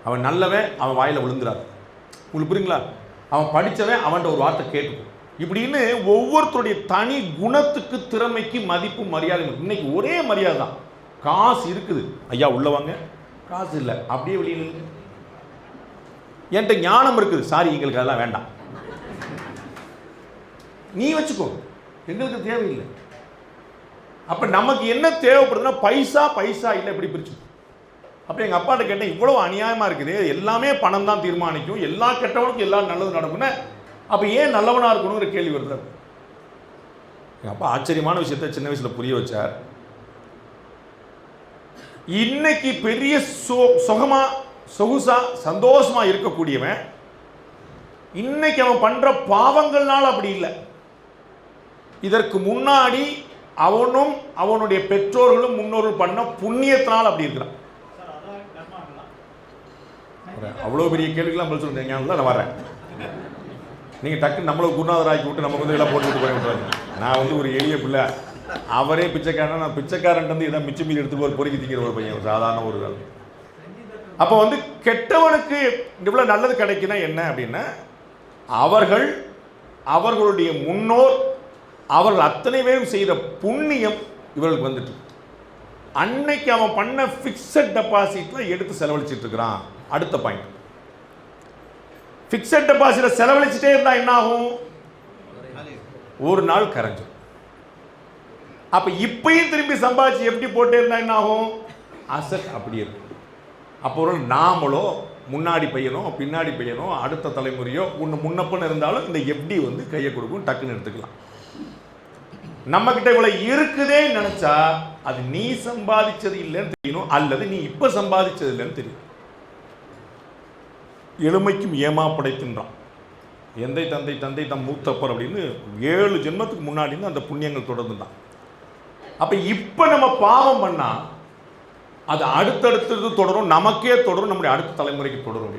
அவன் நல்லவன், அவன் வாயில் விழுந்துறாரு. உங்களுக்கு புரியுங்களா? அவன் படித்தவன், அவன்கிட்ட ஒரு வார்த்தை கேட்டுக்கும். இப்படின்னு ஒவ்வொருத்தருடைய தனி குணத்துக்கு, திறமைக்கு மதிப்பு மரியாதை. இன்னைக்கு ஒரே மரியாதை தான். காசு இருக்குது, ஐயா உள்ளவங்க, காசு இல்லை அப்படியே வெளியில். என்கிட்ட ஞானம் இருக்குது, சாரி எங்களுக்கு அதெல்லாம் வேண்டாம், நீ வச்சுக்கோ, எங்களுக்கு தேவையில்லை. அப்போ நமக்கு என்ன தேவைப்படுதுன்னா பைசா, பைசா இல்லை, இப்படி பிரிச்சு. அப்போ எங்கள் அப்பாட்ட கேட்டேன், இவ்வளோ அநியாயமாக இருக்குது, எல்லாமே பணம் தான் தீர்மானிக்கும், எல்லா கெட்டவனுக்கும் எல்லாம் நல்லது நடக்கும்னா அப்போ ஏன் நல்லவனாக இருக்கணுங்கிற கேள்வி வருது. எங்கள் அப்பா ஆச்சரியமான விஷயத்த சின்ன வயசில் புரிய வச்சார். இன்னைக்கு பெரிய சொகமா சொகுசா சந்தோஷமா இருக்கக்கூடியவன் இன்னைக்கு அவன் பண்ற பாவங்கள்னால அப்படி இல்லை. இதற்கு முன்னாடி அவனும் அவனுடைய பெற்றோர்களும் முன்னோர்கள் பண்ண புண்ணியத்தினால் அப்படி இருக்கிறான். அவ்வளோ பெரிய கேள்விக்கெல்லாம் பதில் சொல்றீங்க. நான் வரேன். நீங்கள் டக்குன்னு நம்மளை குருநாதர் ஆக்கி விட்டு நமக்கு வந்து எல்லாம் போட்டு விட்டு போய் விட்டுறாங்க. நான் வந்து ஒரு எளிய பிள்ளை, அவரே பிச்சைக்காரன், நான் பிச்சைக்காரன் வந்து இதான் மிச்சம் மீறி எடுத்து ஒரு பொறுக்கி திங்கிற ஒரு பையன், சாதாரண ஒரு வேலை. அப்போ வந்து கெட்டவனுக்கு இவ்வளோ நல்லது கிடைக்குன்னா என்ன அப்படின்னா, அவர்களுடைய முன்னோர் அவர்கள் அத்தனை பேரும் செய்த புண்ணியம் இவர்களுக்கு வந்துட்டு அன்னைக்கு அவன் பண்ண ஃபிக்ஸட் டெபாசிட்ல எடுத்து செலவழிச்சிட்டு இருக்கிறான். அடுத்த பாயிண்ட், ஃபிக்ஸட் டெபாசிட்ல செலவழிச்சிட்டே இருந்தா என்ன ஆகும்? ஒரு நாள் கரைஞ்சு. அப்ப இப்பயும் திரும்பி சம்பாதிச்சு எப்படி போட்டே இருந்தா என்ன ஆகும்? அசட் அப்படியே இருக்கும். அப்போ நாமளோ முன்னாடி பையனோ பின்னாடி பையனோ அடுத்த தலைமுறையோ ஒன்று முன்னப்பன்னு இருந்தாலும் இந்த எப்படி வந்து கையை கொடுக்கும், டக்குன்னு எடுத்துக்கலாம். நம்ம கிட்ட இவ்வளவு இருக்குதே நினைச்சா அது நீ சம்பாதிச்சது இல்லைன்னு தெரியணும், அல்லது நீ இப்ப சம்பாதிச்சது இல்லைன்னு தெரியும். எளிமைக்கும் ஏமா படைத்துன்றான். எந்தை தந்தை தந்தை தம் மூத்தப்பர் அப்படின்னு 7 ஜென்மத்துக்கு முன்னாடி அந்த புண்ணியங்கள் தொடர்ந்துதான். அப்ப இப்ப நம்ம பாவம் பண்ணா அது அடுத்தடுத்தது தொடரும், நமக்கே தொடரும், நம்முடைய அடுத்த தலைமுறைக்கு தொடரும்.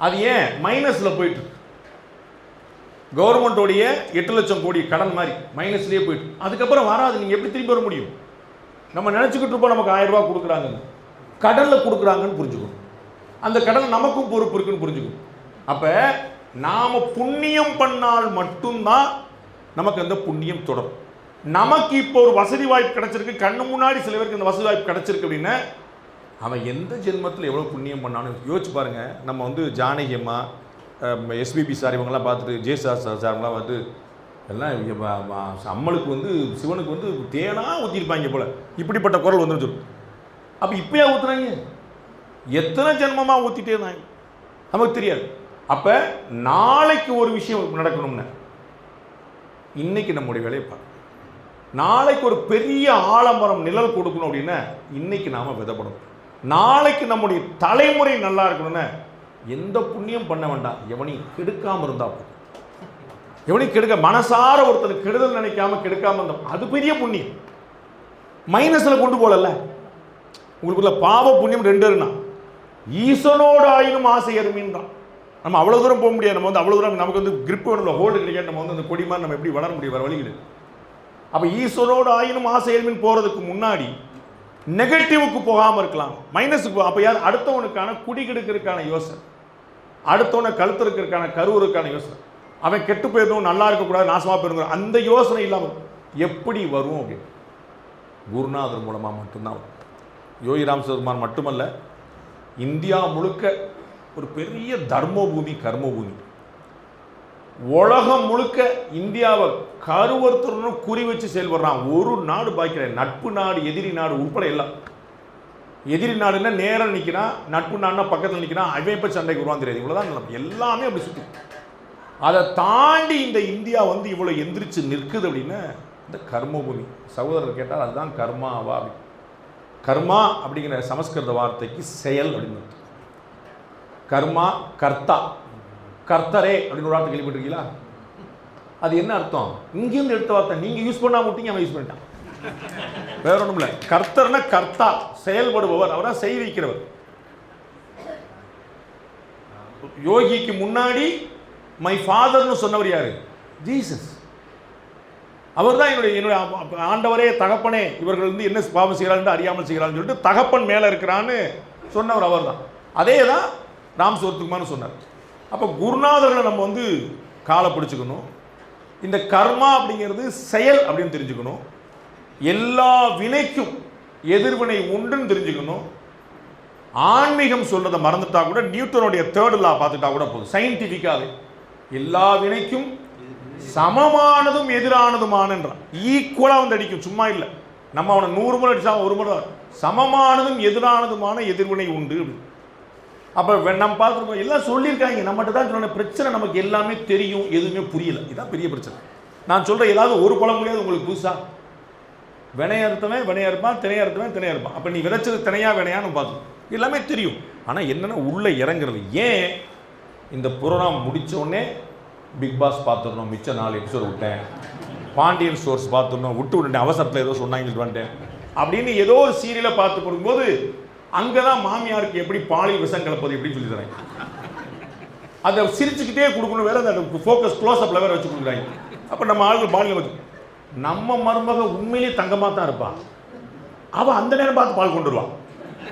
அது ஏன் மைனஸ்ல போயிட்டு இருக்கு? கவர்மெண்டோடைய 8 லட்சம் கோடி கடன் மாதிரி மைனஸ்லயே போயிட்டு அதுக்கப்புறம் வராது. நீங்க எப்படி திரும்பி வர முடியும்? நம்ம நினைச்சுக்கிட்டு இருப்போம் நமக்கு 1000 ரூபாய் கொடுக்குறாங்க, கடல்ல கொடுக்குறாங்கன்னு புரிஞ்சுக்கணும். அந்த கடன் நமக்கும் பொறுப்பு இருக்குன்னு புரிஞ்சுக்கணும். அப்ப நாம புண்ணியம் பண்ணால் மட்டும்தான் நமக்கு அந்த புண்ணியம் தொடரும். நமக்கு இப்போ ஒரு வசதி வாய்ப்பு கிடைச்சிருக்கு, கண்ணு முன்னாடி சில பேருக்கு இந்த வசதி வாய்ப்பு கிடைச்சிருக்கு அப்படின்னா அவன் எந்த ஜென்மத்தில் எவ்வளோ புண்ணியம் பண்ணான்னு யோசிச்சு பாருங்க. நம்ம வந்து ஜானகி அம்மா, எஸ்பிபி சார் இவங்கெல்லாம் பார்த்துட்டு, சார்லாம் வந்து எல்லாம் அம்மளுக்கு வந்து சிவனுக்கு வந்து தேனா ஊற்றிருப்பாங்க போல, இப்படிப்பட்ட குரல் வந்துன்னு சொல்லு. அப்போ இப்போயா ஊற்றுறாங்க? எத்தனை ஜென்மமாக ஊற்றிட்டே இருந்தாங்க நமக்கு தெரியாது. அப்போ நாளைக்கு ஒரு விஷயம் நடக்கணும்னு இன்னைக்கு நம்முடைய வேலையை பார்க்கணும். நாளைக்கு ஒரு பெரிய ஆலமரம் நிழல் கொடுக்கணும் அப்படின்னா இன்னைக்கு நாம விதப்படணும். நாளைக்கு நம்முடைய தலைமுறை நல்லா இருக்கணும்னா எந்த புண்ணியம் பண்ண வேண்டாம், எவனையும் கெடுக்காம இருந்தா போதும். எவனையும் கெடுக்க மனசார ஒருத்தனுக்கு கெடுதல் நினைக்காம கெடுக்காம இருந்தோம், அது பெரிய புண்ணியம். மைனஸ்ல கொண்டு போகல. உங்களுக்குள்ள பாவ புண்ணியம் 2 இருந்தா ஈசனோடு ஆயினும் ஆசை அருமின்றான். நம்ம அவ்வளவு தூரம் போக முடியாது. நம்ம வந்து அவ்வளவு தூரம் நமக்கு வந்து கிரிப் வேணும், ஹோல்டு கிடைக்காது. நம்ம வந்து அந்த கொடி மாதிரி நம்ம எப்படி வளர முடியும்? வர வழிகள். அப்போ ஈஸ்வரோடு ஆயினும் ஆசையல்மின் போகிறதுக்கு முன்னாடி நெகட்டிவுக்கு போகாமல் இருக்கலாம், மைனஸுக்கு. அப்போ யார்? அடுத்தவனுக்கான குடி கெடுக்கிறதுக்கான யோசனை, அடுத்தவனை கழுத்துறதுக்கான கருவுறதுக்கான யோசனை, அவன் கெட்டு போயிடணும், நல்லா இருக்கக்கூடாது, நாசமாக போயிருங்க, அந்த யோசனை இல்லாமல் எப்படி வரும் அப்படின்னு குருநாதர் மூலமாக மட்டும்தான் வரும். யோகிராம் சர்மான் மட்டுமல்ல, இந்தியா முழுக்க ஒரு பெரிய தர்மபூமி, கர்மபூமி. உலகம் முழுக்க இந்தியாவை கருவறுத்தரும் குறி வச்சு செயல்படுறான். ஒரு நாடு பாய்க்கிற, நட்பு நாடு, எதிரி நாடு உட்பட எல்லாம். எதிரி நாடுன்னா நேரம் நிற்கிறான், நட்பு நாடுனா பக்கத்தில் நிற்கிறான், அவன் இப்போ சண்டைக்கு வருவான் தெரியாது. இவ்வளோதான் எல்லாமே அப்படி சுற்றி. அதை தாண்டி இந்த இந்தியா வந்து இவ்வளோ எந்திரிச்சு நிற்குது அப்படின்னா இந்த கர்மபூமி. சகோதரர் கேட்டால் அதுதான் கர்மாவா? கர்மா அப்படிங்கிற சமஸ்கிருத வார்த்தைக்கு செயல் அப்படின்னு. கர்மா கர்த்தா, கர்த்தரே அப்படின்னு ஒரு வார்த்தை கேள்விப்பட்டிருக்கீங்களா? அது என்ன அர்த்தம்? இங்கிருந்து எடுத்த வார்த்தை, நீங்க யூஸ் பண்ணா முட்டிங்க, அவன் யூஸ் பண்ணிட்டான். வேற ஒன்றும் இல்லை. கர்த்தர்னா கர்த்தா, செயல்படுபவர், அவரா செய் வைக்கிறவர். யோகிக்கு முன்னாடி மை ஃபாதர்னு சொன்னவர் யாரு? ஜீசஸ். அவர் தான் என்னுடைய ஆண்டவரே, தகப்பனே, இவர்கள் வந்து என்ன பாவம் செய்கிறார்கள் அறியாமல் செய்கிறார்கள் சொல்லிட்டு தகப்பன் மேலே இருக்கிறான்னு சொன்னவர் அவர் தான். அதே தான் ராம் சோத்துக்குமான்னு சொன்னார். அப்போ குருநாதர்களை நம்ம வந்து காலை பிடிச்சுக்கணும். இந்த கர்மா அப்படிங்கிறது செயல் அப்படின்னு தெரிஞ்சுக்கணும். எல்லா வினைக்கும் எதிர்வினை உண்டுன்னு தெரிஞ்சுக்கணும். ஆன்மீகம் சொல்றதை மறந்துட்டா கூட நியூட்டனுடைய 3rd லா பார்த்துட்டா கூட போதும். சயின்டிஃபிக்காவே எல்லா வினைக்கும் சமமானதும் எதிரானதுமானன்றான். ஈக்குவலா வந்து அடிக்கும், சும்மா இல்லை. நம்ம அவனை 100 முறை அடிச்சா 1 முறை. சமமானதும் எதிரானதுமான எதிர்வினை உண்டு. அப்போ நம்ம பார்த்துருக்கோம், எல்லாம் சொல்லியிருக்காங்க, நம்மகிட்ட தான் சொன்ன பிரச்சனை. நமக்கு எல்லாமே தெரியும், எதுவுமே புரியல. இதுதான் பெரிய பிரச்சனை. நான் சொல்கிறேன், ஏதாவது ஒரு பழம் முடியாது உங்களுக்கு புதுசாக. வினையா இருத்தவன் வினையா இருப்பான், தினையா இருத்தவன் தினையா இருப்பான். அப்போ நீ விதைச்சது தினையா வினையான்னு பார்த்துக்கணும். எல்லாமே தெரியும், ஆனால் என்னென்னா உள்ளே இறங்குறது. ஏன் இந்த புரோகிராம் முடித்தோடனே பிக் பாஸ் பார்த்துடணும், மிச்சம் 4 எபிசோடு விட்டேன், பாண்டியன் ஸ்டோர்ஸ் பார்த்துடணும், விட்டுவிட்டேன், அவசரத்தில் ஏதோ சொன்னாங்க வந்துட்டேன் அப்படின்னு ஏதோ ஒரு சீரியலை பார்த்து கொடுக்கும்போது அங்கே தான் மாமியாருக்கு எப்படி பாலியல் விஷம் கலப்பது எப்படின்னு சொல்லி தராங்க. அதை சிரிச்சுக்கிட்டே கொடுக்கணும், வேற அந்த ஃபோக்கஸ் க்ளோஸ்அப்பில் வேற வச்சு கொடுக்குறாங்க. அப்போ நம்ம ஆளுகள் பாலியல் வச்சு, நம்ம மருமக உண்மையிலேயே தங்கமாக தான் இருப்பான், அவள் அந்த நேரம் பார்த்து பால் கொண்டு வருவான்.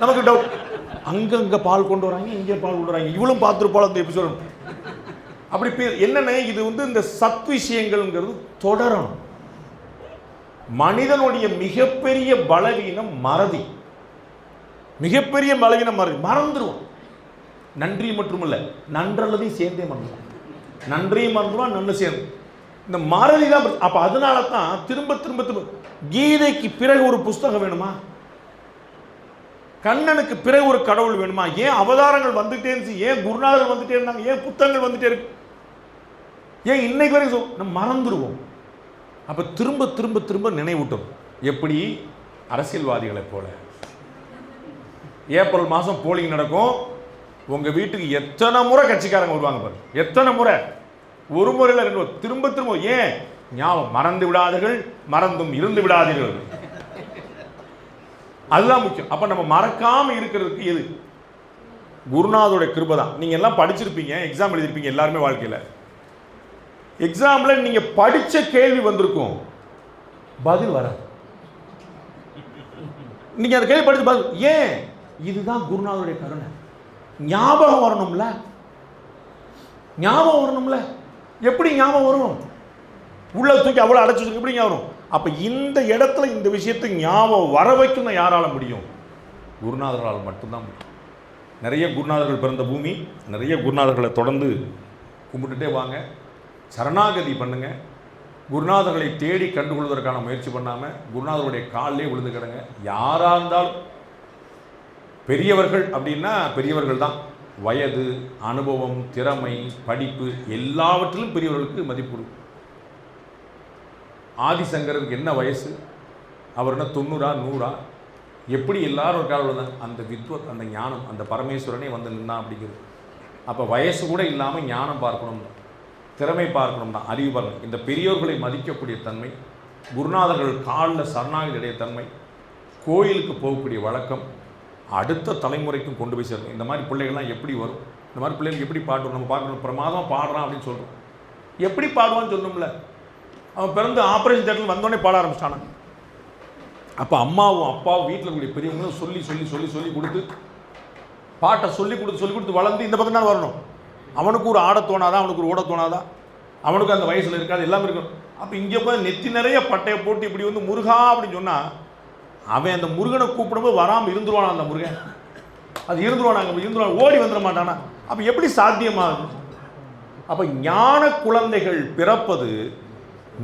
நமக்கு டவுட், அங்கங்கே பால் கொண்டு வராங்க, இங்கே பால் கொண்டு வராங்க, இவளும் பார்த்துருப்பாள் அந்த எபிசோடு. அப்படி என்னென்ன இது இந்த சத் விஷயங்கள்ங்கிறது தொடரணும். மனிதனுடைய மிகப்பெரிய பலவீனம் மறதி. மிகப்பெரிய பலவீனம் மறதி. மறந்துடுவோம். நன்றி மட்டுமல்ல, நன்றல்லதையும் சேர்ந்தே மறந்துடுவோம். நன்றியும் மறந்துடுவோம், நன்றி சேர்ந்து. இந்த மறதி தான். அப்போ அதனால தான் திரும்ப திரும்ப திரும்ப கீதைக்கு பிறகு ஒரு புஸ்தகம் வேணுமா? கண்ணனுக்கு பிறகு ஒரு கடவுள் வேணுமா? ஏன் அவதாரங்கள் வந்துட்டே இருந்துச்சு? ஏன் குருநாதர்கள் வந்துட்டே இருந்தாங்க? ஏன் புத்தகங்கள் வந்துட்டே இருக்கு? ஏன் இன்னைக்கு வரைக்கும் நம்ம மறந்துடுவோம்? அப்போ திரும்ப திரும்ப திரும்ப நினைவூட்டும். எப்படி? அரசியல்வாதிகளை போல. ஏப்ரல் மாதம் போலிங் நடக்கும், உங்கள் வீட்டுக்கு எத்தனை முறை கட்சிக்காரங்க வருவாங்க பாரு, எத்தனை முறை, ஒரு முறையில் 2 திரும்ப திரும்ப. ஏன்? ஞாபகம் மறந்து விடாதீர்கள், மறந்தும் இருந்து விடாதீர்கள். அதுதான் முக்கியம். அப்போ நம்ம மறக்காமல் இருக்கிறதுக்கு எது? குருநாதோட கிருபை தான். நீங்கள் எல்லாம் படிச்சிருப்பீங்க, எக்ஸாம் எழுதிருப்பீங்க எல்லாருமே வாழ்க்கையில். எக்ஸாமில் நீங்கள் படித்த கேள்வி வந்திருக்கும், பதில் வராது. நீங்கள் அந்த கேள்வி படித்து பதில். ஏன்? இதுதான் குருநாதருடைய கருணை. ஞாபகம் வரணும்ல, ஞாபகம் வரணும்ல. எப்படி ஞாபகம் வரும்? உள்ள தூக்கி அவ்வளோ அடைச்சி வச்சு எப்படி ஞாபகம் வரும்? அப்போ இந்த இடத்துல இந்த விஷயத்தை ஞாபகம் வர வைக்கணும். யாரால முடியும்? குருநாதர்களால் மட்டும்தான் முடியும். நிறைய குருநாதர்கள் பிறந்த பூமி. நிறைய குருநாதர்களை தொடர்ந்து கும்பிட்டுட்டே வாங்க, சரணாகதி பண்ணுங்க. குருநாதர்களை தேடி கண்டுகொள்வதற்கான முயற்சி பண்ணாமல் குருநாதருடைய காலிலே விழுந்து கிடங்க. யாராக இருந்தாலும் பெரியவர்கள் அப்படின்னா பெரியவர்கள் தான். வயது, அனுபவம், திறமை, படிப்பு எல்லாவற்றிலும் பெரியவர்களுக்கு மதிப்பு. ஆதிசங்கருக்கு என்ன வயசு? அவர் என்ன 90 100? எப்படி எல்லாரும் ஒரு காலம் தான். அந்த வித்வத், அந்த ஞானம், அந்த பரமேஸ்வரனே வந்து நின்னா அப்படிங்கிறது. அப்போ வயசு கூட இல்லாமல் ஞானம் பார்க்கணும், திறமை பார்க்கணும் தான், அறிவு பார்க்கணும். இந்த பெரியோர்களை மதிக்கக்கூடிய தன்மை, குருநாதர்கள் காலில் சரணாகதி அடைய தன்மை, கோயிலுக்கு போகக்கூடிய வழக்கம் அடுத்த தலைமுறைக்கும் கொண்டு போய் சேரணும். இந்த மாதிரி பிள்ளைகள்லாம் எப்படி வரும்? இந்த மாதிரி பிள்ளைகளுக்கு எப்படி பாடுவோம்? நம்ம பார்க்கணும். பிரமாதம் பாடுறான் அப்படின்னு சொல்கிறோம், எப்படி பாடுவான்னு சொல்லணும்ல. அவன் பிறந்து ஆப்ரேஷன் தேட்டரில் வந்தோடனே பாட ஆரம்பிச்சிட்டானா. அப்போ அம்மாவும் அப்பாவும் வீட்டில் இருக்கக்கூடிய பெரியவங்களும் சொல்லி சொல்லி சொல்லி சொல்லி கொடுத்து, பாட்டை சொல்லி கொடுத்து வளர்ந்து இந்த பக்கம் தான் வரணும். அவனுக்கு ஒரு ஆட தோணாதா? அவனுக்கு ஒரு ஓட தோணாதா? அவனுக்கு அந்த வயசில் இருக்காது, எல்லாமே இருக்கும். அப்போ இங்கே போய் நெத்தி நிறைய பட்டையை போட்டு இப்படி முருகா அப்படின்னு சொன்னால், அவன் அந்த முருகனை கூப்பிடும்போது வராமல் இருந்துருவானா? அந்த முருகன் அது இருந்துருவான், ஓடி வந்துட மாட்டானா? அப்போ எப்படி சாத்தியமாகுது? அப்போ ஞான குழந்தைகள் பிறப்பது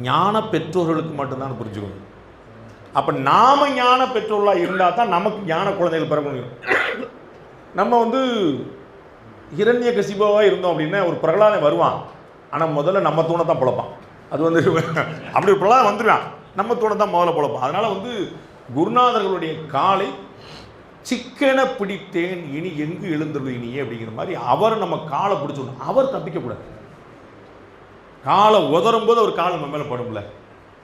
ஞான பெற்றோர்களுக்கு மட்டும்தான் புரிஞ்சுக்கணும். அப்போ நாம ஞான பெற்றோர்களாக இருந்தால் தான் நமக்கு ஞான குழந்தைகள் பிறக்க முடியும். நம்ம இரண்ய கசிபாவாக இருந்தோம் அப்படின்னா ஒரு பிரகலாதன் வருவான், ஆனால் முதல்ல நம்ம தூணை தான் பிழைப்பான். அது அப்படி ஒரு பிரகலாதன் வந்துடுவான், நம்ம தூணை தான் முதல்ல பிழைப்பான். அதனால் குருநாதர்களுடைய காலை சிக்கன பிடித்தேன் இனி எங்கு எழுந்துள்ளது இனியே அப்படிங்கிற மாதிரி அவர் நம்ம காலை பிடிச்சோம். அவர் தப்பிக்கக்கூடாது. காலை உதரும் போது அவர் காலை நம்ம மேலே படும்ல,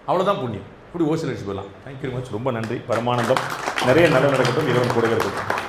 அவ்வளோதான் புண்ணியம். இப்படி ஓசில் அடிச்சு போயிடலாம். Thank you very much. ரொம்ப நன்றி. பரமானந்தம். நிறைய நல்ல நடக்கட்டும். இறைவன் கூட இருக்கட்டும்.